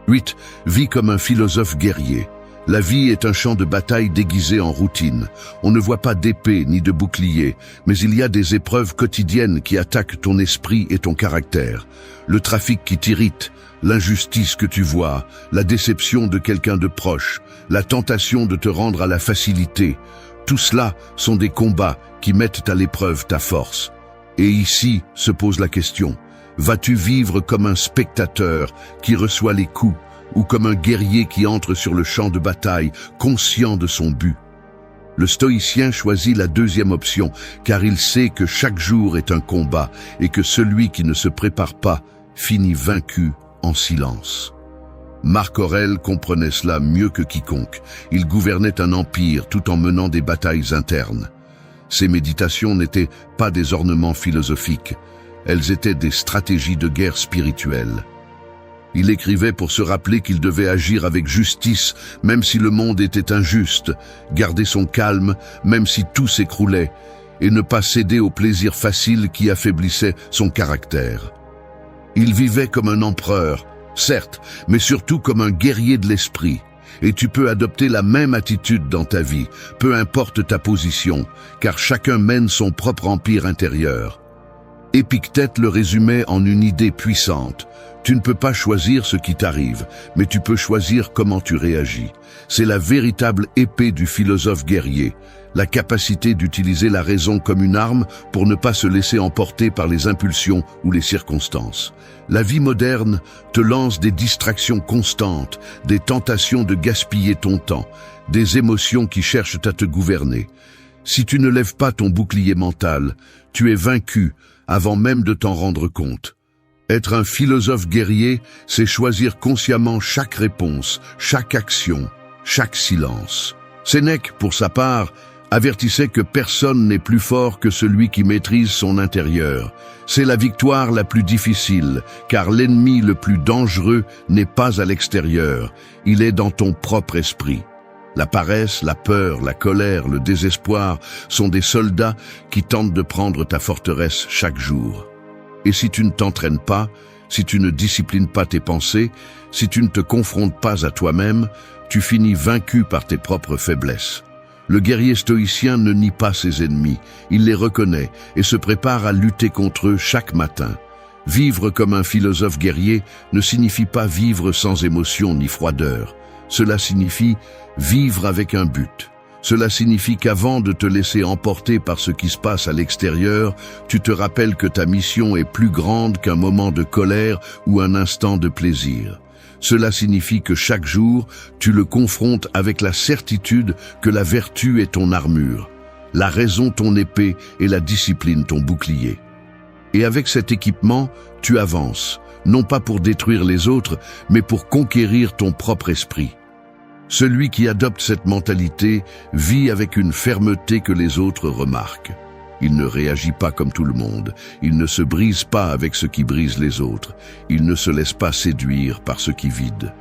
8. Vis comme un philosophe guerrier. La vie est un champ de bataille déguisé en routine. On ne voit pas d'épée ni de bouclier, mais il y a des épreuves quotidiennes qui attaquent ton esprit et ton caractère. Le trafic qui t'irrite, l'injustice que tu vois, la déception de quelqu'un de proche, la tentation de te rendre à la facilité. Tout cela sont des combats qui mettent à l'épreuve ta force. Et ici se pose la question, vas-tu vivre comme un spectateur qui reçoit les coups, ou comme un guerrier qui entre sur le champ de bataille, conscient de son but? Le stoïcien choisit la deuxième option, car il sait que chaque jour est un combat et que celui qui ne se prépare pas finit vaincu en silence. Marc Aurèle comprenait cela mieux que quiconque. Il gouvernait un empire tout en menant des batailles internes. Ses méditations n'étaient pas des ornements philosophiques, elles étaient des stratégies de guerre spirituelle. Il écrivait pour se rappeler qu'il devait agir avec justice, même si le monde était injuste, garder son calme, même si tout s'écroulait, et ne pas céder au plaisir facile qui affaiblissait son caractère. Il vivait comme un empereur, certes, mais surtout comme un guerrier de l'esprit. Et tu peux adopter la même attitude dans ta vie, peu importe ta position, car chacun mène son propre empire intérieur. Épictète le résumait en une idée puissante. Tu ne peux pas choisir ce qui t'arrive, mais tu peux choisir comment tu réagis. C'est la véritable épée du philosophe guerrier, la capacité d'utiliser la raison comme une arme pour ne pas se laisser emporter par les impulsions ou les circonstances. La vie moderne te lance des distractions constantes, des tentations de gaspiller ton temps, des émotions qui cherchent à te gouverner. Si tu ne lèves pas ton bouclier mental, tu es vaincu avant même de t'en rendre compte. Être un philosophe guerrier, c'est choisir consciemment chaque réponse, chaque action, chaque silence. Sénèque, pour sa part, avertissait que personne n'est plus fort que celui qui maîtrise son intérieur. C'est la victoire la plus difficile, car l'ennemi le plus dangereux n'est pas à l'extérieur, il est dans ton propre esprit. La paresse, la peur, la colère, le désespoir sont des soldats qui tentent de prendre ta forteresse chaque jour. Et si tu ne t'entraînes pas, si tu ne disciplines pas tes pensées, si tu ne te confrontes pas à toi-même, tu finis vaincu par tes propres faiblesses. Le guerrier stoïcien ne nie pas ses ennemis, il les reconnaît et se prépare à lutter contre eux chaque matin. Vivre comme un philosophe guerrier ne signifie pas vivre sans émotion ni froideur. Cela signifie vivre avec un but. Cela signifie qu'avant de te laisser emporter par ce qui se passe à l'extérieur, tu te rappelles que ta mission est plus grande qu'un moment de colère ou un instant de plaisir. Cela signifie que chaque jour, tu le confrontes avec la certitude que la vertu est ton armure, la raison ton épée et la discipline ton bouclier. Et avec cet équipement, tu avances, non pas pour détruire les autres, mais pour conquérir ton propre esprit. Celui qui adopte cette mentalité vit avec une fermeté que les autres remarquent. Il ne réagit pas comme tout le monde, il ne se brise pas avec ce qui brise les autres, il ne se laisse pas séduire par ce qui vide.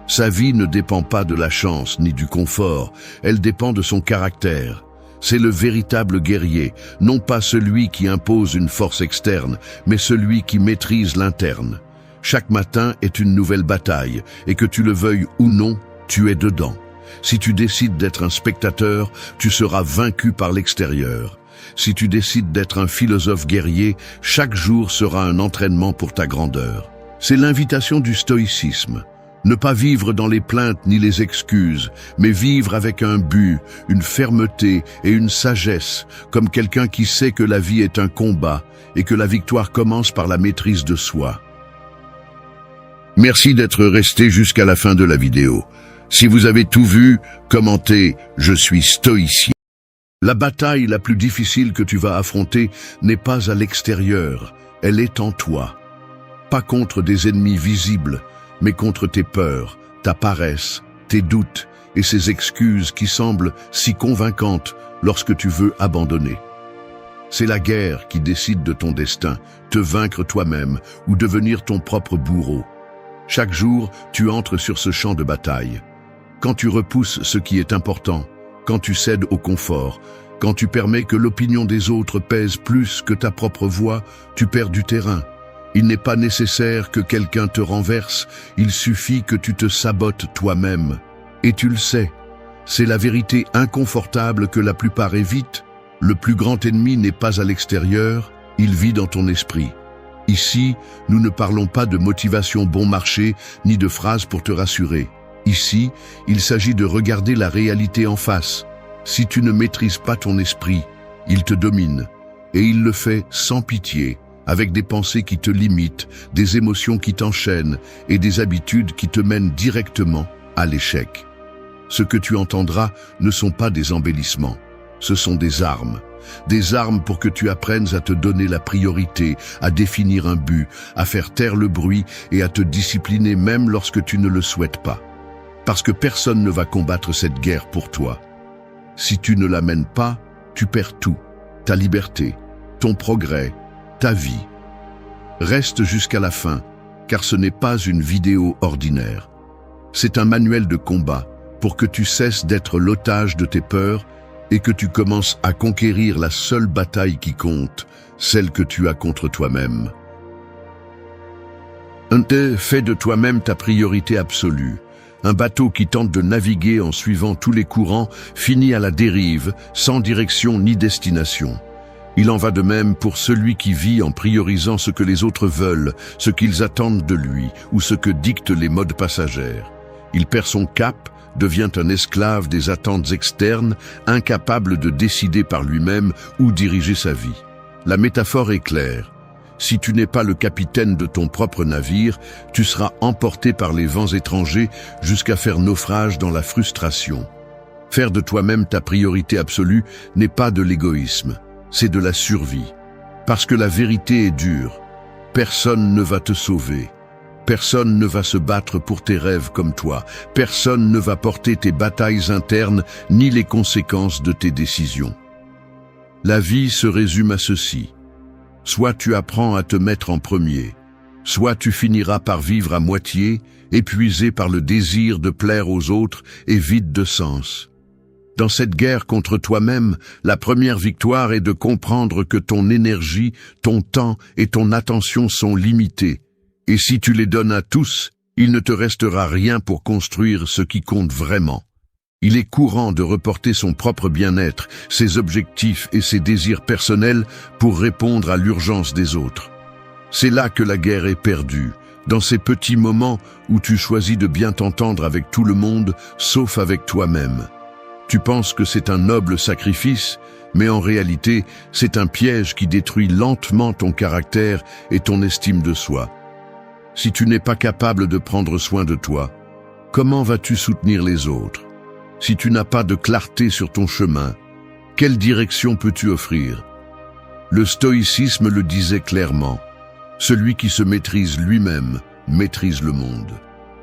Sa vie ne dépend pas de la chance ni du confort, elle dépend de son caractère. C'est le véritable guerrier, non pas celui qui impose une force externe, mais celui qui maîtrise l'interne. Chaque matin est une nouvelle bataille, et que tu le veuilles ou non, tu es dedans. Si tu décides d'être un spectateur, tu seras vaincu par l'extérieur. Si tu décides d'être un philosophe guerrier, chaque jour sera un entraînement pour ta grandeur. C'est l'invitation du stoïcisme. Ne pas vivre dans les plaintes ni les excuses, mais vivre avec un but, une fermeté et une sagesse, comme quelqu'un qui sait que la vie est un combat et que la victoire commence par la maîtrise de soi. Merci d'être resté jusqu'à la fin de la vidéo. Si vous avez tout vu, commentez « Je suis stoïcien ». La bataille la plus difficile que tu vas affronter n'est pas à l'extérieur, elle est en toi. Pas contre des ennemis visibles, mais contre tes peurs, ta paresse, tes doutes et ces excuses qui semblent si convaincantes lorsque tu veux abandonner. C'est la guerre qui décide de ton destin, te vaincre toi-même ou devenir ton propre bourreau. Chaque jour, tu entres sur ce champ de bataille. Quand tu repousses ce qui est important, quand tu cèdes au confort, quand tu permets que l'opinion des autres pèse plus que ta propre voix, tu perds du terrain. Il n'est pas nécessaire que quelqu'un te renverse, il suffit que tu te sabotes toi-même. Et tu le sais, c'est la vérité inconfortable que la plupart évitent. Le plus grand ennemi n'est pas à l'extérieur, il vit dans ton esprit. Ici, nous ne parlons pas de motivation bon marché, ni de phrases pour te rassurer. Ici, il s'agit de regarder la réalité en face. Si tu ne maîtrises pas ton esprit, il te domine. Et il le fait sans pitié, avec des pensées qui te limitent, des émotions qui t'enchaînent et des habitudes qui te mènent directement à l'échec. Ce que tu entendras ne sont pas des embellissements, ce sont des armes. Des armes pour que tu apprennes à te donner la priorité, à définir un but, à faire taire le bruit et à te discipliner même lorsque tu ne le souhaites pas. Parce que personne ne va combattre cette guerre pour toi. Si tu ne la mènes pas, tu perds tout, ta liberté, ton progrès, ta vie. Reste jusqu'à la fin, car ce n'est pas une vidéo ordinaire. C'est un manuel de combat pour que tu cesses d'être l'otage de tes peurs et que tu commences à conquérir la seule bataille qui compte, celle que tu as contre toi-même. Fais de toi-même ta priorité absolue. Un bateau qui tente de naviguer en suivant tous les courants finit à la dérive, sans direction ni destination. Il en va de même pour celui qui vit en priorisant ce que les autres veulent, ce qu'ils attendent de lui ou ce que dictent les modes passagères. Il perd son cap, devient un esclave des attentes externes, incapable de décider par lui-même où diriger sa vie. La métaphore est claire. Si tu n'es pas le capitaine de ton propre navire, tu seras emporté par les vents étrangers jusqu'à faire naufrage dans la frustration. Faire de toi-même ta priorité absolue n'est pas de l'égoïsme, c'est de la survie. Parce que la vérité est dure, personne ne va te sauver. Personne ne va se battre pour tes rêves comme toi. Personne ne va porter tes batailles internes ni les conséquences de tes décisions. La vie se résume à ceci. Soit tu apprends à te mettre en premier, soit tu finiras par vivre à moitié, épuisé par le désir de plaire aux autres et vide de sens. Dans cette guerre contre toi-même, la première victoire est de comprendre que ton énergie, ton temps et ton attention sont limités. Et si tu les donnes à tous, il ne te restera rien pour construire ce qui compte vraiment. Il est courant de reporter son propre bien-être, ses objectifs et ses désirs personnels pour répondre à l'urgence des autres. C'est là que la guerre est perdue, dans ces petits moments où tu choisis de bien t'entendre avec tout le monde, sauf avec toi-même. Tu penses que c'est un noble sacrifice, mais en réalité, c'est un piège qui détruit lentement ton caractère et ton estime de soi. Si tu n'es pas capable de prendre soin de toi, comment vas-tu soutenir les autres? Si tu n'as pas de clarté sur ton chemin, quelle direction peux-tu offrir? Le stoïcisme le disait clairement. Celui qui se maîtrise lui-même maîtrise le monde.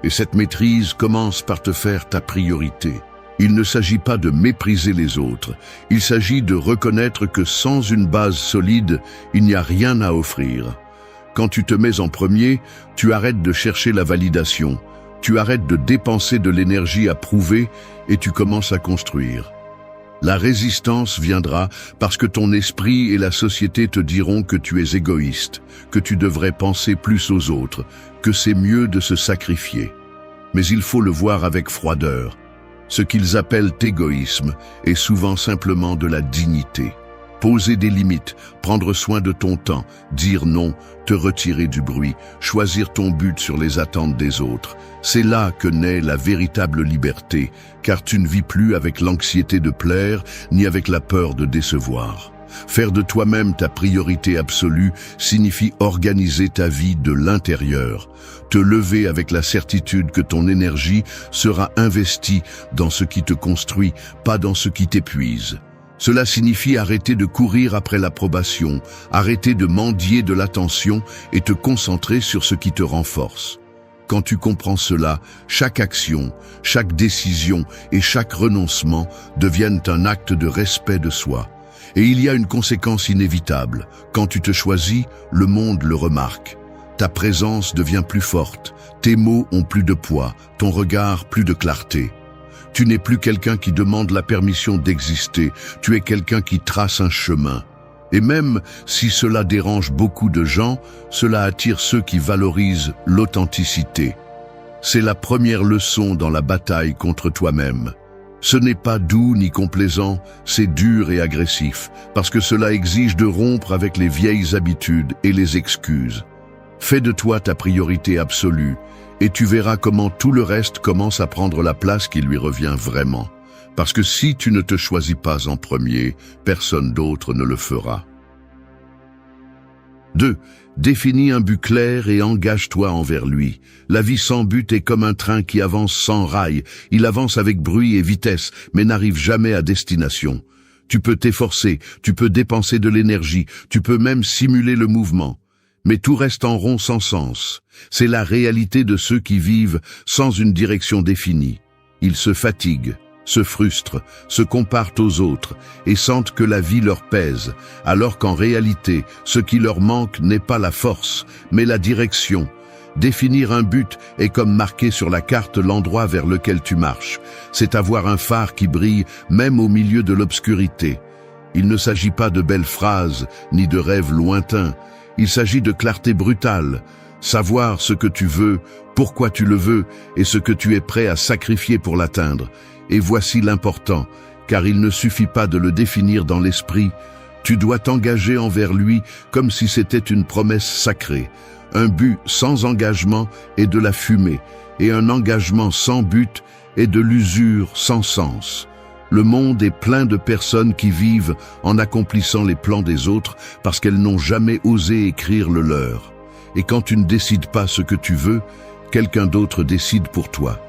Et cette maîtrise commence par te faire ta priorité. Il ne s'agit pas de mépriser les autres, il s'agit de reconnaître que sans une base solide, il n'y a rien à offrir. Quand tu te mets en premier, tu arrêtes de chercher la validation, tu arrêtes de dépenser de l'énergie à prouver et tu commences à construire. La résistance viendra parce que ton esprit et la société te diront que tu es égoïste, que tu devrais penser plus aux autres, que c'est mieux de se sacrifier. Mais il faut le voir avec froideur. Ce qu'ils appellent égoïsme est souvent simplement de la dignité. Poser des limites, prendre soin de ton temps, dire non, te retirer du bruit, choisir ton but sur les attentes des autres. C'est là que naît la véritable liberté, car tu ne vis plus avec l'anxiété de plaire, ni avec la peur de décevoir. Faire de toi-même ta priorité absolue signifie organiser ta vie de l'intérieur. Te lever avec la certitude que ton énergie sera investie dans ce qui te construit, pas dans ce qui t'épuise. Cela signifie arrêter de courir après l'approbation, arrêter de mendier de l'attention et te concentrer sur ce qui te renforce. Quand tu comprends cela, chaque action, chaque décision et chaque renoncement deviennent un acte de respect de soi. Et il y a une conséquence inévitable. Quand tu te choisis, le monde le remarque. Ta présence devient plus forte, tes mots ont plus de poids, ton regard plus de clarté. Tu n'es plus quelqu'un qui demande la permission d'exister, tu es quelqu'un qui trace un chemin. Et même si cela dérange beaucoup de gens, cela attire ceux qui valorisent l'authenticité. C'est la première leçon dans la bataille contre toi-même. Ce n'est pas doux ni complaisant, c'est dur et agressif, parce que cela exige de rompre avec les vieilles habitudes et les excuses. Fais de toi ta priorité absolue, et tu verras comment tout le reste commence à prendre la place qui lui revient vraiment. Parce que si tu ne te choisis pas en premier, personne d'autre ne le fera. 2. Définis un but clair et engage-toi envers lui. La vie sans but est comme un train qui avance sans rail. Il avance avec bruit et vitesse, mais n'arrive jamais à destination. Tu peux t'efforcer, tu peux dépenser de l'énergie, tu peux même simuler le mouvement. Mais tout reste en rond sans sens. C'est la réalité de ceux qui vivent sans une direction définie. Ils se fatiguent, se frustrent, se comparent aux autres et sentent que la vie leur pèse, alors qu'en réalité, ce qui leur manque n'est pas la force, mais la direction. Définir un but est comme marquer sur la carte l'endroit vers lequel tu marches. C'est avoir un phare qui brille même au milieu de l'obscurité. Il ne s'agit pas de belles phrases ni de rêves lointains. Il s'agit de clarté brutale, savoir ce que tu veux, pourquoi tu le veux et ce que tu es prêt à sacrifier pour l'atteindre. Et voici l'important, car il ne suffit pas de le définir dans l'esprit, tu dois t'engager envers lui comme si c'était une promesse sacrée. Un but sans engagement est de la fumée, et un engagement sans but est de l'usure sans sens. Le monde est plein de personnes qui vivent en accomplissant les plans des autres parce qu'elles n'ont jamais osé écrire le leur. Et quand tu ne décides pas ce que tu veux, quelqu'un d'autre décide pour toi.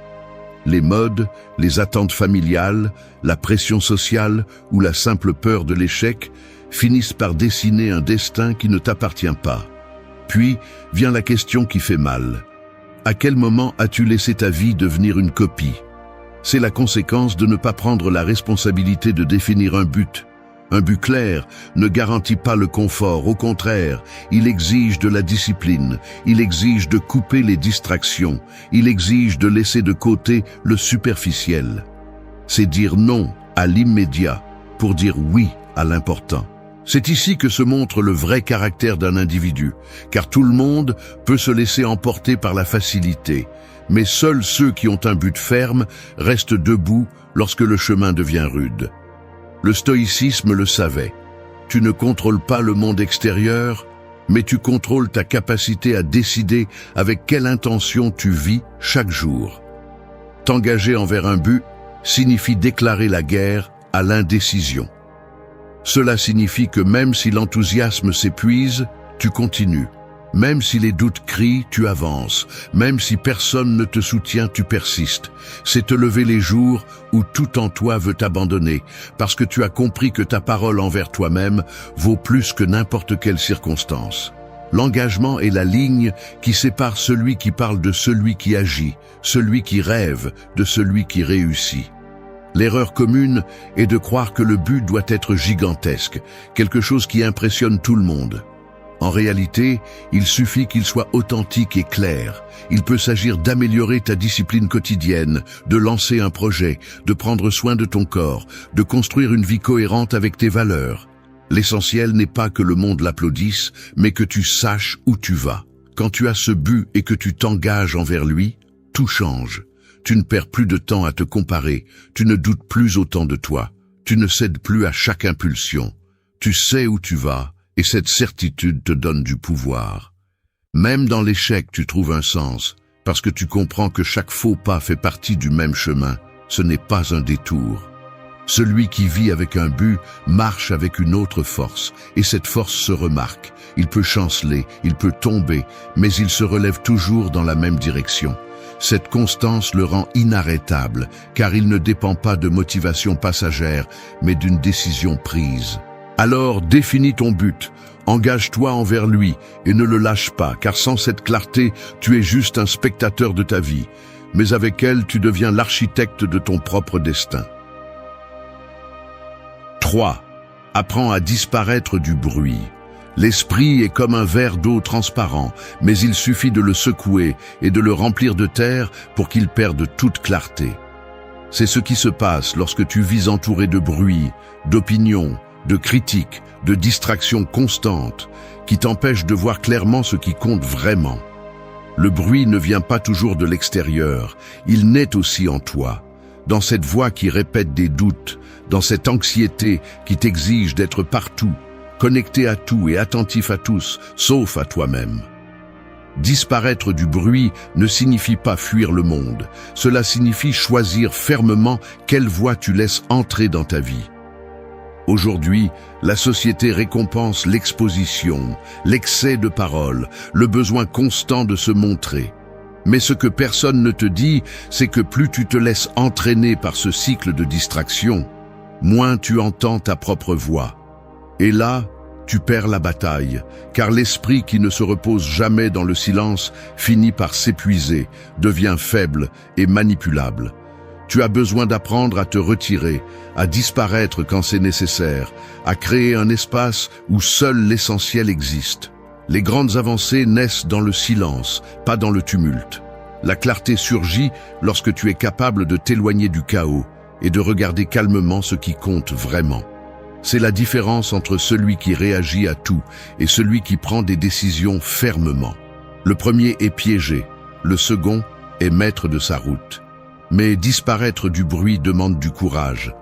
Les modes, les attentes familiales, la pression sociale ou la simple peur de l'échec finissent par dessiner un destin qui ne t'appartient pas. Puis vient la question qui fait mal. À quel moment as-tu laissé ta vie devenir une copie? C'est la conséquence de ne pas prendre la responsabilité de définir un but. Un but clair ne garantit pas le confort, au contraire, il exige de la discipline, il exige de couper les distractions, il exige de laisser de côté le superficiel. C'est dire non à l'immédiat pour dire oui à l'important. C'est ici que se montre le vrai caractère d'un individu, car tout le monde peut se laisser emporter par la facilité, mais seuls ceux qui ont un but ferme restent debout lorsque le chemin devient rude. Le stoïcisme le savait. Tu ne contrôles pas le monde extérieur, mais tu contrôles ta capacité à décider avec quelle intention tu vis chaque jour. T'engager envers un but signifie déclarer la guerre à l'indécision. Cela signifie que même si l'enthousiasme s'épuise, tu continues. Même si les doutes crient, tu avances. Même si personne ne te soutient, tu persistes. C'est te lever les jours où tout en toi veut t'abandonner, parce que tu as compris que ta parole envers toi-même vaut plus que n'importe quelle circonstance. L'engagement est la ligne qui sépare celui qui parle de celui qui agit, celui qui rêve de celui qui réussit. L'erreur commune est de croire que le but doit être gigantesque, quelque chose qui impressionne tout le monde. En réalité, il suffit qu'il soit authentique et clair. Il peut s'agir d'améliorer ta discipline quotidienne, de lancer un projet, de prendre soin de ton corps, de construire une vie cohérente avec tes valeurs. L'essentiel n'est pas que le monde l'applaudisse, mais que tu saches où tu vas. Quand tu as ce but et que tu t'engages envers lui, tout change. Tu ne perds plus de temps à te comparer, tu ne doutes plus autant de toi, tu ne cèdes plus à chaque impulsion. Tu sais où tu vas, et cette certitude te donne du pouvoir. Même dans l'échec, tu trouves un sens, parce que tu comprends que chaque faux pas fait partie du même chemin, ce n'est pas un détour. Celui qui vit avec un but marche avec une autre force, et cette force se remarque. Il peut chanceler, il peut tomber, mais il se relève toujours dans la même direction. Cette constance le rend inarrêtable, car il ne dépend pas de motivation passagère, mais d'une décision prise. Alors définis ton but, engage-toi envers lui et ne le lâche pas, car sans cette clarté, tu es juste un spectateur de ta vie, mais avec elle, tu deviens l'architecte de ton propre destin. 3. Apprends à disparaître du bruit. L'esprit est comme un verre d'eau transparent, mais il suffit de le secouer et de le remplir de terre pour qu'il perde toute clarté. C'est ce qui se passe lorsque tu vis entouré de bruit, d'opinions, de critiques, de distractions constantes, qui t'empêchent de voir clairement ce qui compte vraiment. Le bruit ne vient pas toujours de l'extérieur, il naît aussi en toi, dans cette voix qui répète des doutes, dans cette anxiété qui t'exige d'être partout, connecté à tout et attentif à tous, sauf à toi-même. Disparaître du bruit ne signifie pas fuir le monde, cela signifie choisir fermement quelle voix tu laisses entrer dans ta vie. Aujourd'hui, la société récompense l'exposition, l'excès de parole, le besoin constant de se montrer. Mais ce que personne ne te dit, c'est que plus tu te laisses entraîner par ce cycle de distraction, moins tu entends ta propre voix. Et là, tu perds la bataille, car l'esprit qui ne se repose jamais dans le silence finit par s'épuiser, devient faible et manipulable. Tu as besoin d'apprendre à te retirer, à disparaître quand c'est nécessaire, à créer un espace où seul l'essentiel existe. Les grandes avancées naissent dans le silence, pas dans le tumulte. La clarté surgit lorsque tu es capable de t'éloigner du chaos et de regarder calmement ce qui compte vraiment. C'est la différence entre celui qui réagit à tout et celui qui prend des décisions fermement. Le premier est piégé, le second est maître de sa route. Mais disparaître du bruit demande du courage,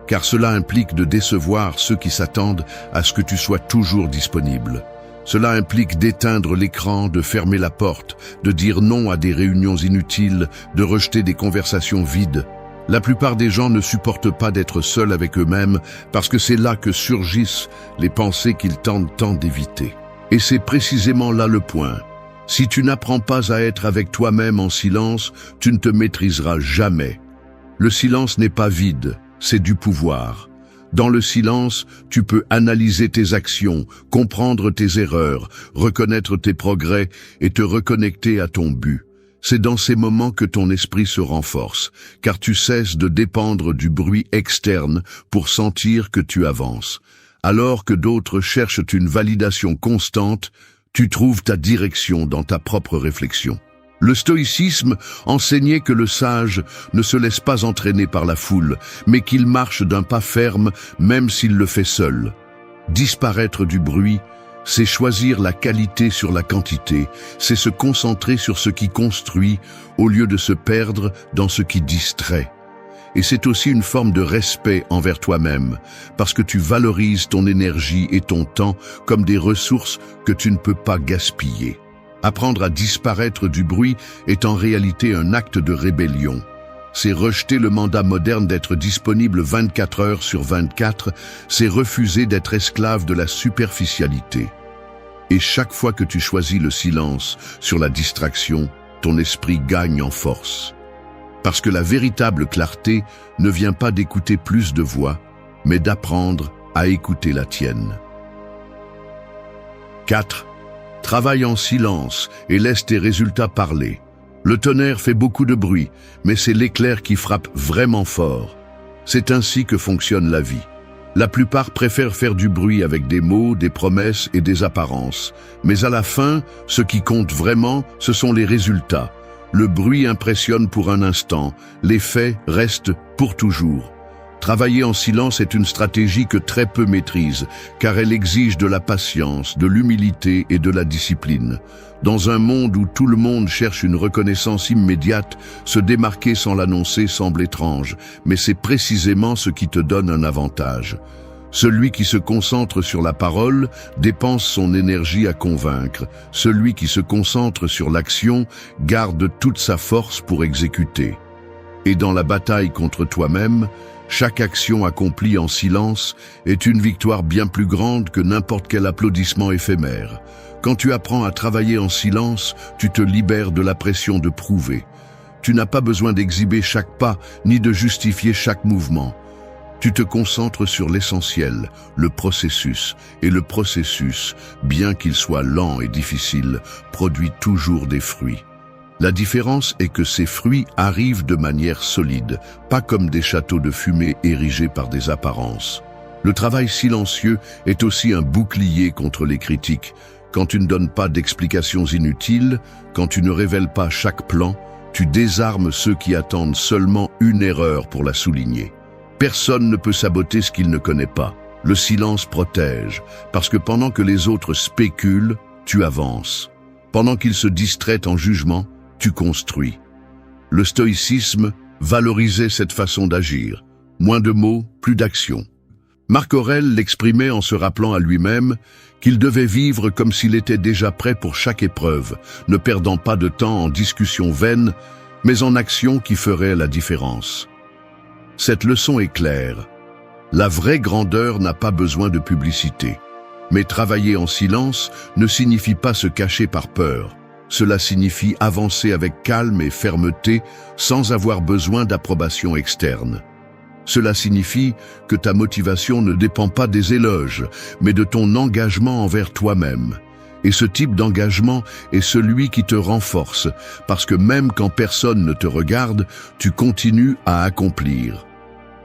car cela implique de décevoir ceux qui s'attendent à ce que tu sois toujours disponible. Cela implique d'éteindre l'écran, de fermer la porte, de dire non à des réunions inutiles, de rejeter des conversations vides. La plupart des gens ne supportent pas d'être seuls avec eux-mêmes parce que c'est là que surgissent les pensées qu'ils tentent tant d'éviter. Et c'est précisément là le point. Si tu n'apprends pas à être avec toi-même en silence, tu ne te maîtriseras jamais. Le silence n'est pas vide, c'est du pouvoir. Dans le silence, tu peux analyser tes actions, comprendre tes erreurs, reconnaître tes progrès et te reconnecter à ton but. C'est dans ces moments que ton esprit se renforce, car tu cesses de dépendre du bruit externe pour sentir que tu avances. Alors que d'autres cherchent une validation constante, tu trouves ta direction dans ta propre réflexion. Le stoïcisme enseignait que le sage ne se laisse pas entraîner par la foule, mais qu'il marche d'un pas ferme même s'il le fait seul. Disparaître du bruit, c'est choisir la qualité sur la quantité, c'est se concentrer sur ce qui construit au lieu de se perdre dans ce qui distrait. Et c'est aussi une forme de respect envers toi-même, parce que tu valorises ton énergie et ton temps comme des ressources que tu ne peux pas gaspiller. Apprendre à disparaître du bruit est en réalité un acte de rébellion. C'est rejeter le mandat moderne d'être disponible 24 heures sur 24, c'est refuser d'être esclave de la superficialité. Et chaque fois que tu choisis le silence sur la distraction, ton esprit gagne en force. Parce que la véritable clarté ne vient pas d'écouter plus de voix, mais d'apprendre à écouter la tienne. 4. Travaille en silence et laisse tes résultats parler. Le tonnerre fait beaucoup de bruit, mais c'est l'éclair qui frappe vraiment fort. C'est ainsi que fonctionne la vie. La plupart préfèrent faire du bruit avec des mots, des promesses et des apparences. Mais à la fin, ce qui compte vraiment, ce sont les résultats. Le bruit impressionne pour un instant, les faits restent pour toujours. Travailler en silence est une stratégie que très peu maîtrisent, car elle exige de la patience, de l'humilité et de la discipline. Dans un monde où tout le monde cherche une reconnaissance immédiate, se démarquer sans l'annoncer semble étrange, mais c'est précisément ce qui te donne un avantage. Celui qui se concentre sur la parole dépense son énergie à convaincre. Celui qui se concentre sur l'action garde toute sa force pour exécuter. Et dans la bataille contre toi-même, chaque action accomplie en silence est une victoire bien plus grande que n'importe quel applaudissement éphémère. Quand tu apprends à travailler en silence, tu te libères de la pression de prouver. Tu n'as pas besoin d'exhiber chaque pas, ni de justifier chaque mouvement. Tu te concentres sur l'essentiel, le processus. Et le processus, bien qu'il soit lent et difficile, produit toujours des fruits. La différence est que ces fruits arrivent de manière solide, pas comme des châteaux de fumée érigés par des apparences. Le travail silencieux est aussi un bouclier contre les critiques. Quand tu ne donnes pas d'explications inutiles, quand tu ne révèles pas chaque plan, tu désarmes ceux qui attendent seulement une erreur pour la souligner. Personne ne peut saboter ce qu'il ne connaît pas. Le silence protège, parce que pendant que les autres spéculent, tu avances. Pendant qu'ils se distraient en jugement, tu construis. Le stoïcisme valorisait cette façon d'agir. Moins de mots, plus d'action. Marc Aurèle l'exprimait en se rappelant à lui-même qu'il devait vivre comme s'il était déjà prêt pour chaque épreuve, ne perdant pas de temps en discussions vaines, mais en actions qui feraient la différence. Cette leçon est claire. La vraie grandeur n'a pas besoin de publicité. Mais travailler en silence ne signifie pas se cacher par peur. Cela signifie avancer avec calme et fermeté sans avoir besoin d'approbation externe. Cela signifie que ta motivation ne dépend pas des éloges, mais de ton engagement envers toi-même. Et ce type d'engagement est celui qui te renforce, parce que même quand personne ne te regarde, tu continues à accomplir.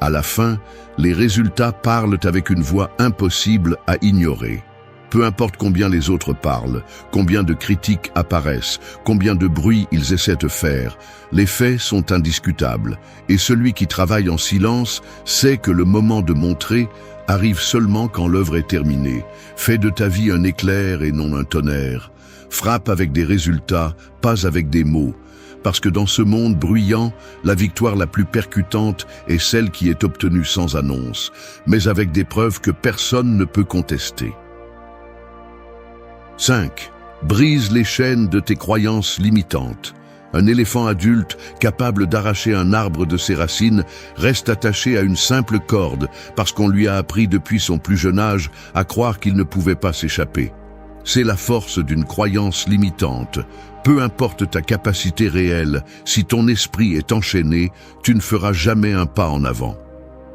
À la fin, les résultats parlent avec une voix impossible à ignorer. Peu importe combien les autres parlent, combien de critiques apparaissent, combien de bruit ils essaient de faire, les faits sont indiscutables. Et celui qui travaille en silence sait que le moment de montrer arrive seulement quand l'œuvre est terminée. Fais de ta vie un éclair et non un tonnerre. Frappe avec des résultats, pas avec des mots. Parce que dans ce monde bruyant, la victoire la plus percutante est celle qui est obtenue sans annonce, mais avec des preuves que personne ne peut contester. 5. Brise les chaînes de tes croyances limitantes. Un éléphant adulte, capable d'arracher un arbre de ses racines, reste attaché à une simple corde parce qu'on lui a appris depuis son plus jeune âge à croire qu'il ne pouvait pas s'échapper. C'est la force d'une croyance limitante. Peu importe ta capacité réelle, si ton esprit est enchaîné, tu ne feras jamais un pas en avant.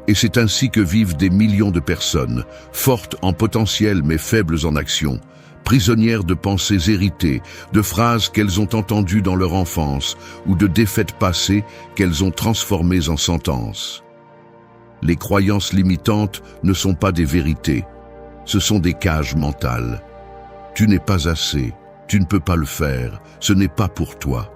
Et c'est ainsi que vivent des millions de personnes, fortes en potentiel mais faibles en action, prisonnières de pensées héritées, de phrases qu'elles ont entendues dans leur enfance ou de défaites passées qu'elles ont transformées en sentences. Les croyances limitantes ne sont pas des vérités, ce sont des cages mentales. Tu n'es pas assez, tu ne peux pas le faire, ce n'est pas pour toi.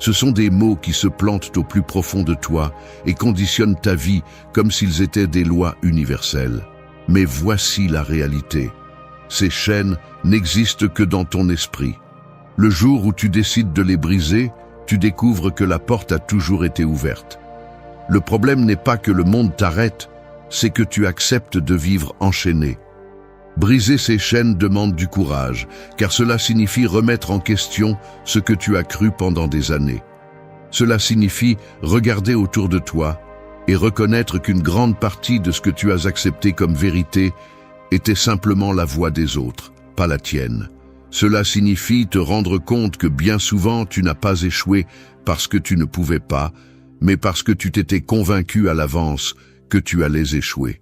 Ce sont des mots qui se plantent au plus profond de toi et conditionnent ta vie comme s'ils étaient des lois universelles. Mais voici la réalité. Ces chaînes n'existent que dans ton esprit. Le jour où tu décides de les briser, tu découvres que la porte a toujours été ouverte. Le problème n'est pas que le monde t'arrête, c'est que tu acceptes de vivre enchaîné. Briser ces chaînes demande du courage, car cela signifie remettre en question ce que tu as cru pendant des années. Cela signifie regarder autour de toi et reconnaître qu'une grande partie de ce que tu as accepté comme vérité était simplement la voix des autres, pas la tienne. Cela signifie te rendre compte que bien souvent tu n'as pas échoué parce que tu ne pouvais pas, mais parce que tu t'étais convaincu à l'avance que tu allais échouer.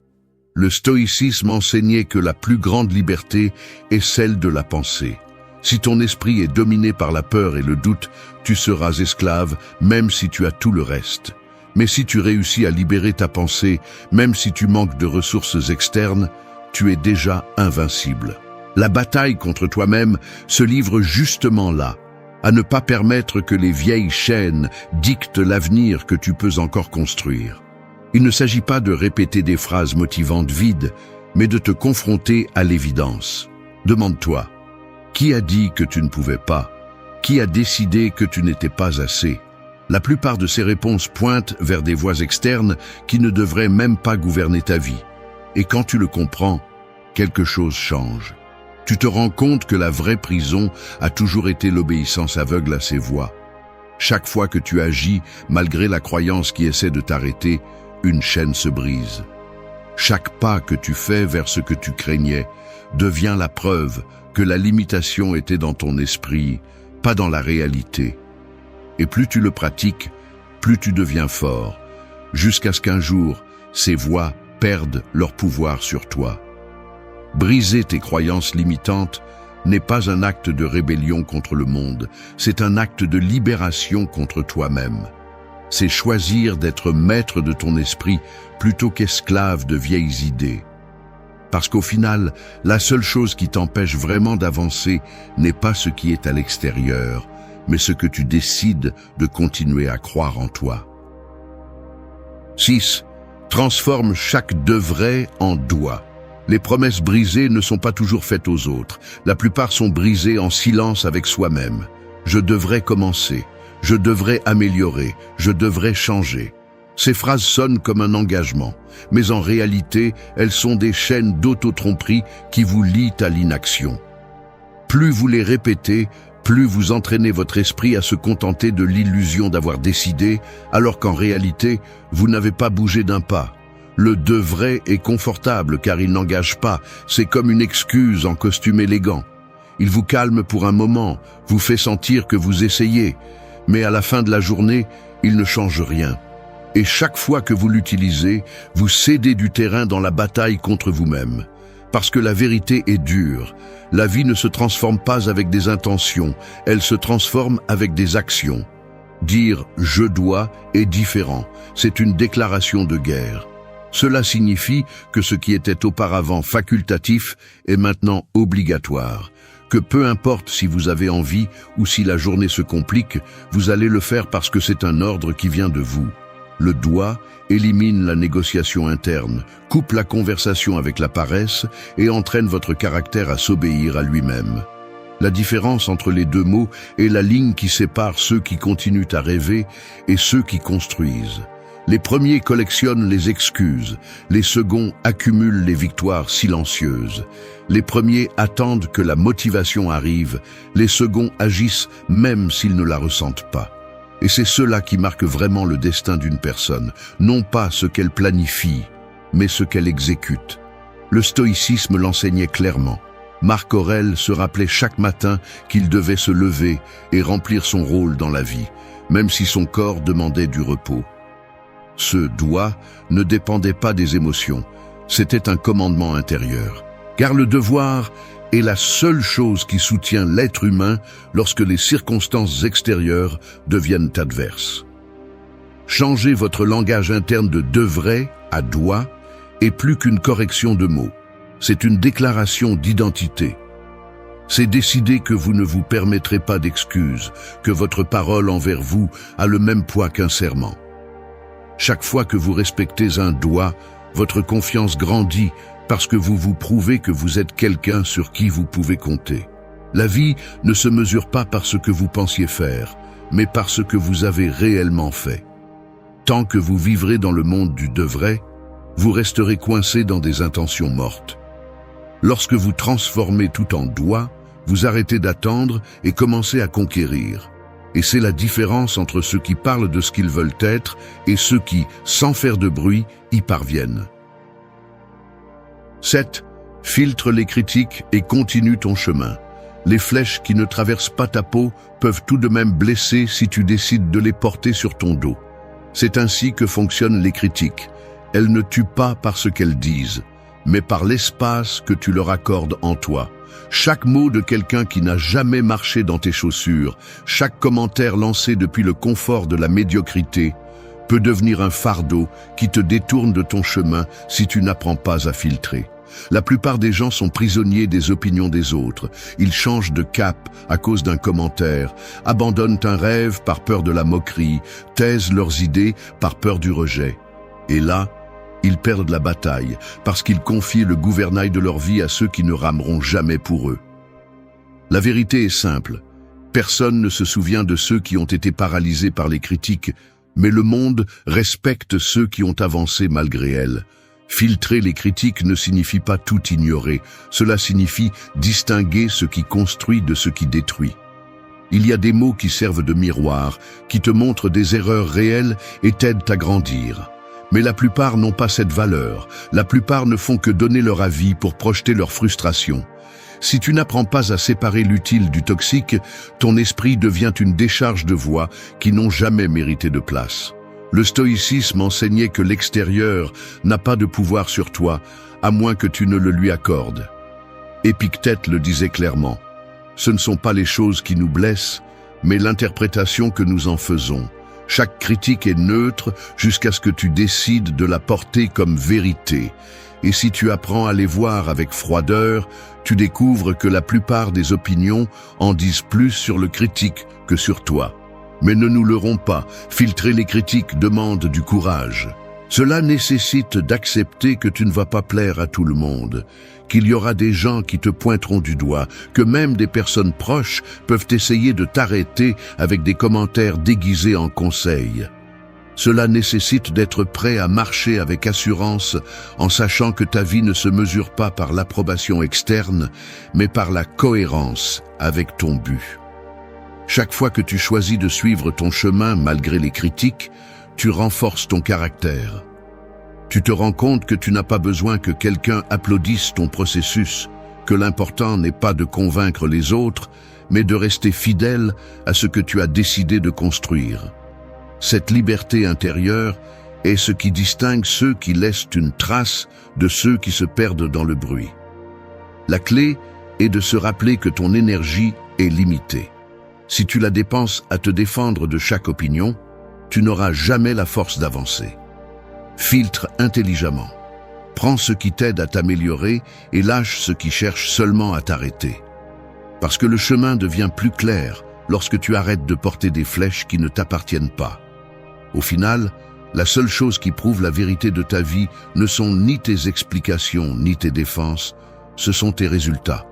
Le stoïcisme enseignait que la plus grande liberté est celle de la pensée. Si ton esprit est dominé par la peur et le doute, tu seras esclave, même si tu as tout le reste. Mais si tu réussis à libérer ta pensée, même si tu manques de ressources externes, tu es déjà invincible. La bataille contre toi-même se livre justement là, à ne pas permettre que les vieilles chaînes dictent l'avenir que tu peux encore construire. Il ne s'agit pas de répéter des phrases motivantes vides, mais de te confronter à l'évidence. Demande-toi, qui a dit que tu ne pouvais pas? Qui a décidé que tu n'étais pas assez? La plupart de ces réponses pointent vers des voies externes qui ne devraient même pas gouverner ta vie. Et quand tu le comprends, quelque chose change. Tu te rends compte que la vraie prison a toujours été l'obéissance aveugle à ces voix. Chaque fois que tu agis, malgré la croyance qui essaie de t'arrêter, une chaîne se brise. Chaque pas que tu fais vers ce que tu craignais devient la preuve que la limitation était dans ton esprit, pas dans la réalité. Et plus tu le pratiques, plus tu deviens fort, jusqu'à ce qu'un jour, ces voix perdent leur pouvoir sur toi. Briser tes croyances limitantes n'est pas un acte de rébellion contre le monde, c'est un acte de libération contre toi-même. C'est choisir d'être maître de ton esprit plutôt qu'esclave de vieilles idées. Parce qu'au final, la seule chose qui t'empêche vraiment d'avancer n'est pas ce qui est à l'extérieur, mais ce que tu décides de continuer à croire en toi. 6. Transforme chaque devrait en doit. Les promesses brisées ne sont pas toujours faites aux autres. La plupart sont brisées en silence avec soi-même. Je devrais commencer. Je devrais améliorer, je devrais changer. Ces phrases sonnent comme un engagement, mais en réalité, elles sont des chaînes d'autotromperie qui vous lient à l'inaction. Plus vous les répétez, plus vous entraînez votre esprit à se contenter de l'illusion d'avoir décidé, alors qu'en réalité, vous n'avez pas bougé d'un pas. Le devrait est confortable car il n'engage pas, c'est comme une excuse en costume élégant. Il vous calme pour un moment, vous fait sentir que vous essayez, mais à la fin de la journée, il ne change rien. Et chaque fois que vous l'utilisez, vous cédez du terrain dans la bataille contre vous-même. Parce que la vérité est dure. La vie ne se transforme pas avec des intentions, elle se transforme avec des actions. Dire « je dois » est différent, c'est une déclaration de guerre. Cela signifie que ce qui était auparavant facultatif est maintenant obligatoire. Que peu importe si vous avez envie ou si la journée se complique, vous allez le faire parce que c'est un ordre qui vient de vous. Le doit élimine la négociation interne, coupe la conversation avec la paresse et entraîne votre caractère à s'obéir à lui-même. La différence entre les deux mots est la ligne qui sépare ceux qui continuent à rêver et ceux qui construisent. Les premiers collectionnent les excuses, les seconds accumulent les victoires silencieuses. Les premiers attendent que la motivation arrive, les seconds agissent même s'ils ne la ressentent pas. Et c'est cela qui marque vraiment le destin d'une personne, non pas ce qu'elle planifie, mais ce qu'elle exécute. Le stoïcisme l'enseignait clairement. Marc Aurèle se rappelait chaque matin qu'il devait se lever et remplir son rôle dans la vie, même si son corps demandait du repos. Ce « doit » ne dépendait pas des émotions, c'était un commandement intérieur. Car le devoir est la seule chose qui soutient l'être humain lorsque les circonstances extérieures deviennent adverses. Changez votre langage interne de « devrait » à « doit » est plus qu'une correction de mots. C'est une déclaration d'identité. C'est décider que vous ne vous permettrez pas d'excuses, que votre parole envers vous a le même poids qu'un serment. Chaque fois que vous respectez un doigt, votre confiance grandit parce que vous vous prouvez que vous êtes quelqu'un sur qui vous pouvez compter. La vie ne se mesure pas par ce que vous pensiez faire, mais par ce que vous avez réellement fait. Tant que vous vivrez dans le monde du devrait, vous resterez coincé dans des intentions mortes. Lorsque vous transformez tout en doit, vous arrêtez d'attendre et commencez à conquérir. Et c'est la différence entre ceux qui parlent de ce qu'ils veulent être et ceux qui, sans faire de bruit, y parviennent. 7. Filtre les critiques et continue ton chemin. Les flèches qui ne traversent pas ta peau peuvent tout de même blesser si tu décides de les porter sur ton dos. C'est ainsi que fonctionnent les critiques. Elles ne tuent pas par ce qu'elles disent, mais par l'espace que tu leur accordes en toi. Chaque mot de quelqu'un qui n'a jamais marché dans tes chaussures, chaque commentaire lancé depuis le confort de la médiocrité, peut devenir un fardeau qui te détourne de ton chemin si tu n'apprends pas à filtrer. La plupart des gens sont prisonniers des opinions des autres. Ils changent de cap à cause d'un commentaire, abandonnent un rêve par peur de la moquerie, taisent leurs idées par peur du rejet. Et là, ils perdent la bataille parce qu'ils confient le gouvernail de leur vie à ceux qui ne rameront jamais pour eux. La vérité est simple. Personne ne se souvient de ceux qui ont été paralysés par les critiques, mais le monde respecte ceux qui ont avancé malgré elles. Filtrer les critiques ne signifie pas tout ignorer, cela signifie distinguer ce qui construit de ce qui détruit. Il y a des mots qui servent de miroir, qui te montrent des erreurs réelles et t'aident à grandir. Mais la plupart n'ont pas cette valeur, la plupart ne font que donner leur avis pour projeter leur frustration. Si tu n'apprends pas à séparer l'utile du toxique, ton esprit devient une décharge de voix qui n'ont jamais mérité de place. Le stoïcisme enseignait que l'extérieur n'a pas de pouvoir sur toi, à moins que tu ne le lui accordes. Épictète le disait clairement. Ce ne sont pas les choses qui nous blessent, mais l'interprétation que nous en faisons. Chaque critique est neutre jusqu'à ce que tu décides de la porter comme vérité. Et si tu apprends à les voir avec froideur, tu découvres que la plupart des opinions en disent plus sur le critique que sur toi. Mais ne nous leurrons pas, filtrer les critiques demande du courage. Cela nécessite d'accepter que tu ne vas pas plaire à tout le monde, qu'il y aura des gens qui te pointeront du doigt, que même des personnes proches peuvent essayer de t'arrêter avec des commentaires déguisés en conseils. Cela nécessite d'être prêt à marcher avec assurance en sachant que ta vie ne se mesure pas par l'approbation externe, mais par la cohérence avec ton but. Chaque fois que tu choisis de suivre ton chemin malgré les critiques, tu renforces ton caractère. Tu te rends compte que tu n'as pas besoin que quelqu'un applaudisse ton processus, que l'important n'est pas de convaincre les autres, mais de rester fidèle à ce que tu as décidé de construire. Cette liberté intérieure est ce qui distingue ceux qui laissent une trace de ceux qui se perdent dans le bruit. La clé est de se rappeler que ton énergie est limitée. Si tu la dépenses à te défendre de chaque opinion, tu n'auras jamais la force d'avancer. Filtre intelligemment. Prends ce qui t'aide à t'améliorer et lâche ce qui cherche seulement à t'arrêter. Parce que le chemin devient plus clair lorsque tu arrêtes de porter des flèches qui ne t'appartiennent pas. Au final, la seule chose qui prouve la vérité de ta vie ne sont ni tes explications ni tes défenses, ce sont tes résultats.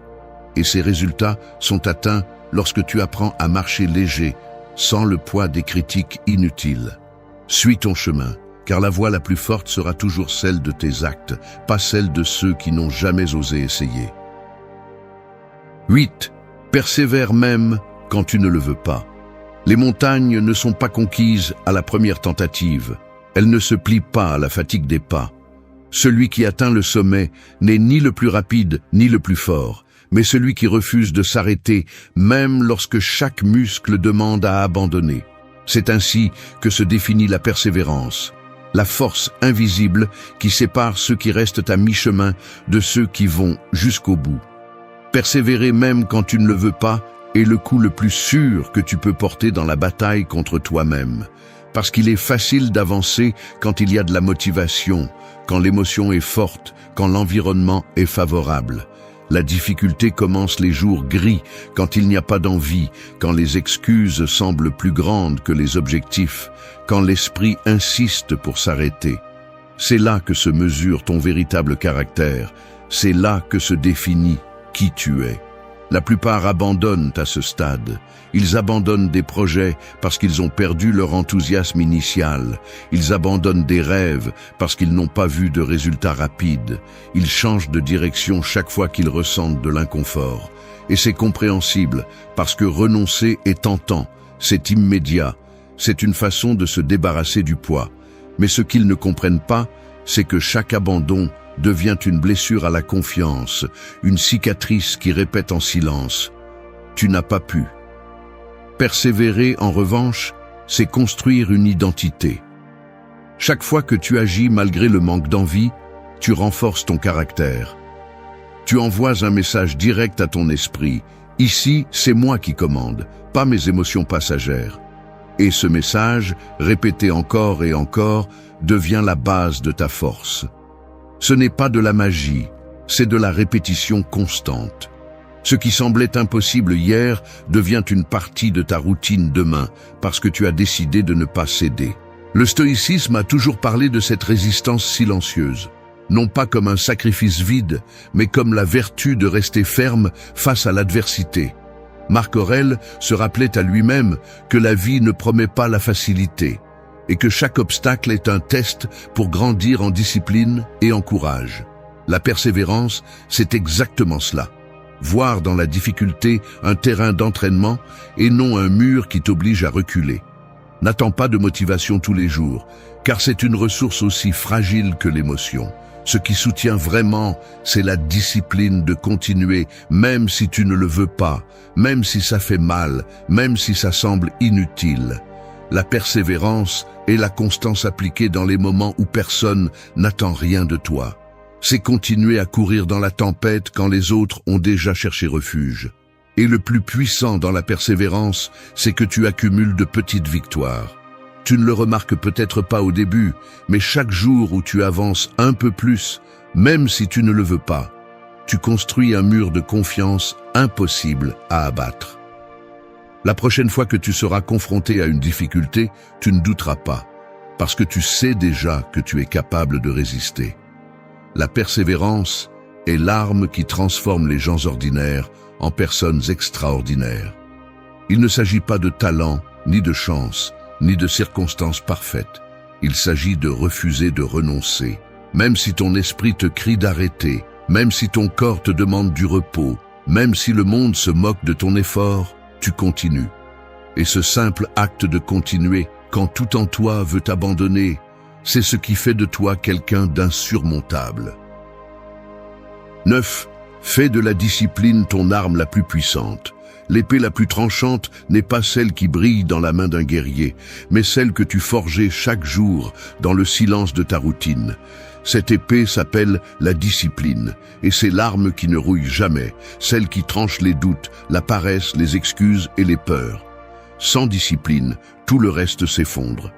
Et ces résultats sont atteints lorsque tu apprends à marcher léger, sans le poids des critiques inutiles. Suis ton chemin, car la voie la plus forte sera toujours celle de tes actes, pas celle de ceux qui n'ont jamais osé essayer. 8. Persévère même quand tu ne le veux pas. Les montagnes ne sont pas conquises à la première tentative. Elles ne se plient pas à la fatigue des pas. Celui qui atteint le sommet n'est ni le plus rapide ni le plus fort, mais celui qui refuse de s'arrêter même lorsque chaque muscle demande à abandonner. C'est ainsi que se définit la persévérance. la force invisible qui sépare ceux qui restent à mi-chemin de ceux qui vont jusqu'au bout. Persévérer même quand tu ne le veux pas est le coup le plus sûr que tu peux porter dans la bataille contre toi-même. Parce qu'il est facile d'avancer quand il y a de la motivation, quand l'émotion est forte, quand l'environnement est favorable. La difficulté commence les jours gris, quand il n'y a pas d'envie, quand les excuses semblent plus grandes que les objectifs, quand l'esprit insiste pour s'arrêter. C'est là que se mesure ton véritable caractère, c'est là que se définit qui tu es. La plupart abandonnent à ce stade. Ils abandonnent des projets parce qu'ils ont perdu leur enthousiasme initial. Ils abandonnent des rêves parce qu'ils n'ont pas vu de résultats rapides. Ils changent de direction chaque fois qu'ils ressentent de l'inconfort. Et c'est compréhensible parce que renoncer est tentant, c'est immédiat. C'est une façon de se débarrasser du poids. Mais ce qu'ils ne comprennent pas, c'est que chaque abandon devient une blessure à la confiance, une cicatrice qui répète en silence « Tu n'as pas pu ». Persévérer, en revanche, c'est construire une identité. Chaque fois que tu agis malgré le manque d'envie, tu renforces ton caractère. Tu envoies un message direct à ton esprit « Ici, c'est moi qui commande, pas mes émotions passagères ». Et ce message, répété encore et encore, devient la base de ta force. Ce n'est pas de la magie, c'est de la répétition constante. Ce qui semblait impossible hier devient une partie de ta routine demain, parce que tu as décidé de ne pas céder. Le stoïcisme a toujours parlé de cette résistance silencieuse, non pas comme un sacrifice vide, mais comme la vertu de rester ferme face à l'adversité. Marc Aurèle se rappelait à lui-même que la vie ne promet pas la facilité, et que chaque obstacle est un test pour grandir en discipline et en courage. La persévérance, c'est exactement cela. Voir dans la difficulté un terrain d'entraînement et non un mur qui t'oblige à reculer. N'attends pas de motivation tous les jours, car c'est une ressource aussi fragile que l'émotion. Ce qui soutient vraiment, c'est la discipline de continuer, même si tu ne le veux pas, même si ça fait mal, même si ça semble inutile. La persévérance est la constance appliquée dans les moments où personne n'attend rien de toi. C'est continuer à courir dans la tempête quand les autres ont déjà cherché refuge. Et le plus puissant dans la persévérance, c'est que tu accumules de petites victoires. Tu ne le remarques peut-être pas au début, mais chaque jour où tu avances un peu plus, même si tu ne le veux pas, tu construis un mur de confiance impossible à abattre. La prochaine fois que tu seras confronté à une difficulté, tu ne douteras pas, parce que tu sais déjà que tu es capable de résister. La persévérance est l'arme qui transforme les gens ordinaires en personnes extraordinaires. Il ne s'agit pas de talent, ni de chance, ni de circonstances parfaites. Il s'agit de refuser de renoncer. Même si ton esprit te crie d'arrêter, même si ton corps te demande du repos, même si le monde se moque de ton effort, tu continues. Et ce simple acte de continuer, quand tout en toi veut abandonner, c'est ce qui fait de toi quelqu'un d'insurmontable. 9. Fais de la discipline ton arme la plus puissante. L'épée la plus tranchante n'est pas celle qui brille dans la main d'un guerrier, mais celle que tu forgeais chaque jour dans le silence de ta routine. Cette épée s'appelle la discipline, et c'est l'arme qui ne rouille jamais, celle qui tranche les doutes, la paresse, les excuses et les peurs. Sans discipline, tout le reste s'effondre.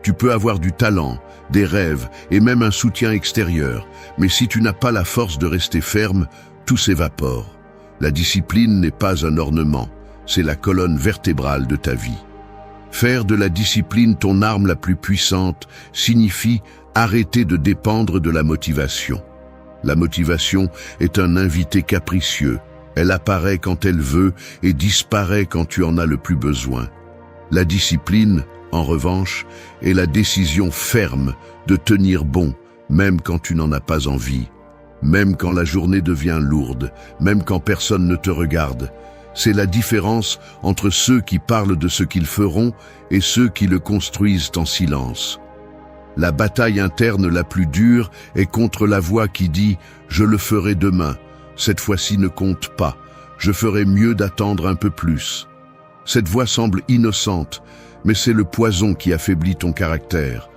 Tu peux avoir du talent, des rêves et même un soutien extérieur, mais si tu n'as pas la force de rester ferme, tout s'évapore. La discipline n'est pas un ornement, c'est la colonne vertébrale de ta vie. Faire de la discipline ton arme la plus puissante signifie arrêter de dépendre de la motivation. La motivation est un invité capricieux. Elle apparaît quand elle veut et disparaît quand tu en as le plus besoin. La discipline, en revanche, est la décision ferme de tenir bon, même quand tu n'en as pas envie, même quand la journée devient lourde, même quand personne ne te regarde. C'est la différence entre ceux qui parlent de ce qu'ils feront et ceux qui le construisent en silence. La bataille interne la plus dure est contre la voix qui dit « Je le ferai demain, cette fois-ci ne compte pas, je ferai mieux d'attendre un peu plus ». Cette voix semble innocente, mais c'est le poison qui affaiblit ton caractère.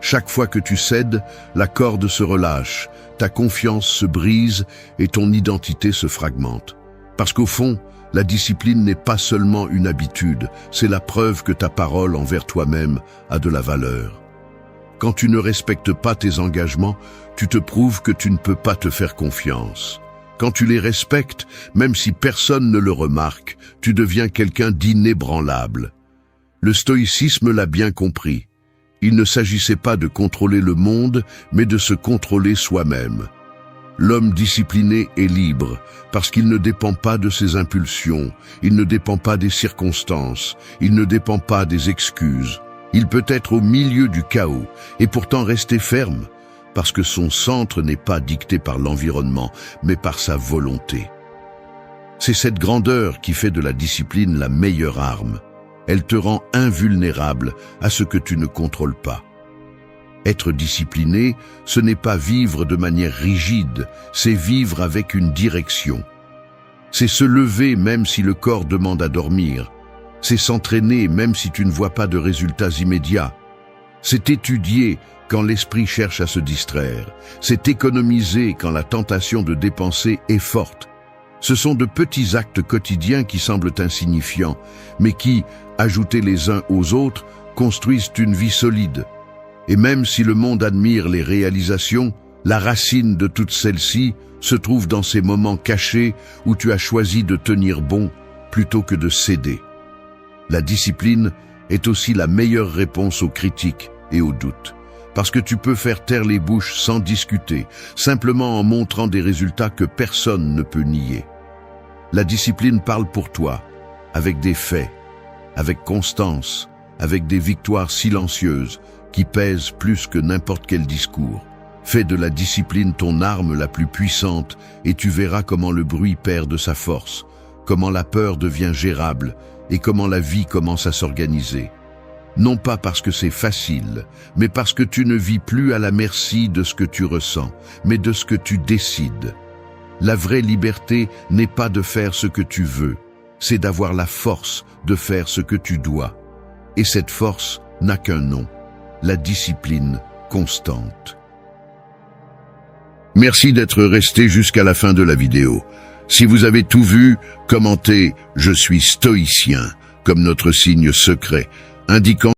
Chaque fois que tu cèdes, la corde se relâche, ta confiance se brise et ton identité se fragmente. Parce qu'au fond, la discipline n'est pas seulement une habitude, c'est la preuve que ta parole envers toi-même a de la valeur. Quand tu ne respectes pas tes engagements, tu te prouves que tu ne peux pas te faire confiance. Quand tu les respectes, même si personne ne le remarque, tu deviens quelqu'un d'inébranlable. Le stoïcisme l'a bien compris. Il ne s'agissait pas de contrôler le monde, mais de se contrôler soi-même. L'homme discipliné est libre, parce qu'il ne dépend pas de ses impulsions, il ne dépend pas des circonstances, il ne dépend pas des excuses. Il peut être au milieu du chaos, et pourtant rester ferme, parce que son centre n'est pas dicté par l'environnement, mais par sa volonté. C'est cette grandeur qui fait de la discipline la meilleure arme. Elle te rend invulnérable à ce que tu ne contrôles pas. Être discipliné, ce n'est pas vivre de manière rigide, c'est vivre avec une direction. C'est se lever même si le corps demande à dormir. C'est s'entraîner même si tu ne vois pas de résultats immédiats. C'est étudier quand l'esprit cherche à se distraire. C'est économiser quand la tentation de dépenser est forte. Ce sont de petits actes quotidiens qui semblent insignifiants, mais qui, ajoutés les uns aux autres, construisent une vie solide. Et même si le monde admire les réalisations, la racine de toutes celles-ci se trouve dans ces moments cachés où tu as choisi de tenir bon plutôt que de céder. La discipline est aussi la meilleure réponse aux critiques et aux doutes, parce que tu peux faire taire les bouches sans discuter, simplement en montrant des résultats que personne ne peut nier. La discipline parle pour toi, avec des faits, avec constance, avec des victoires silencieuses qui pèsent plus que n'importe quel discours. Fais de la discipline ton arme la plus puissante et tu verras comment le bruit perd de sa force, comment la peur devient gérable et comment la vie commence à s'organiser. Non pas parce que c'est facile, mais parce que tu ne vis plus à la merci de ce que tu ressens, mais de ce que tu décides. La vraie liberté n'est pas de faire ce que tu veux, c'est d'avoir la force de faire ce que tu dois. Et cette force n'a qu'un nom, la discipline constante. Merci d'être resté jusqu'à la fin de la vidéo. Si vous avez tout vu, commentez « Je suis stoïcien » comme notre signe secret, indiquant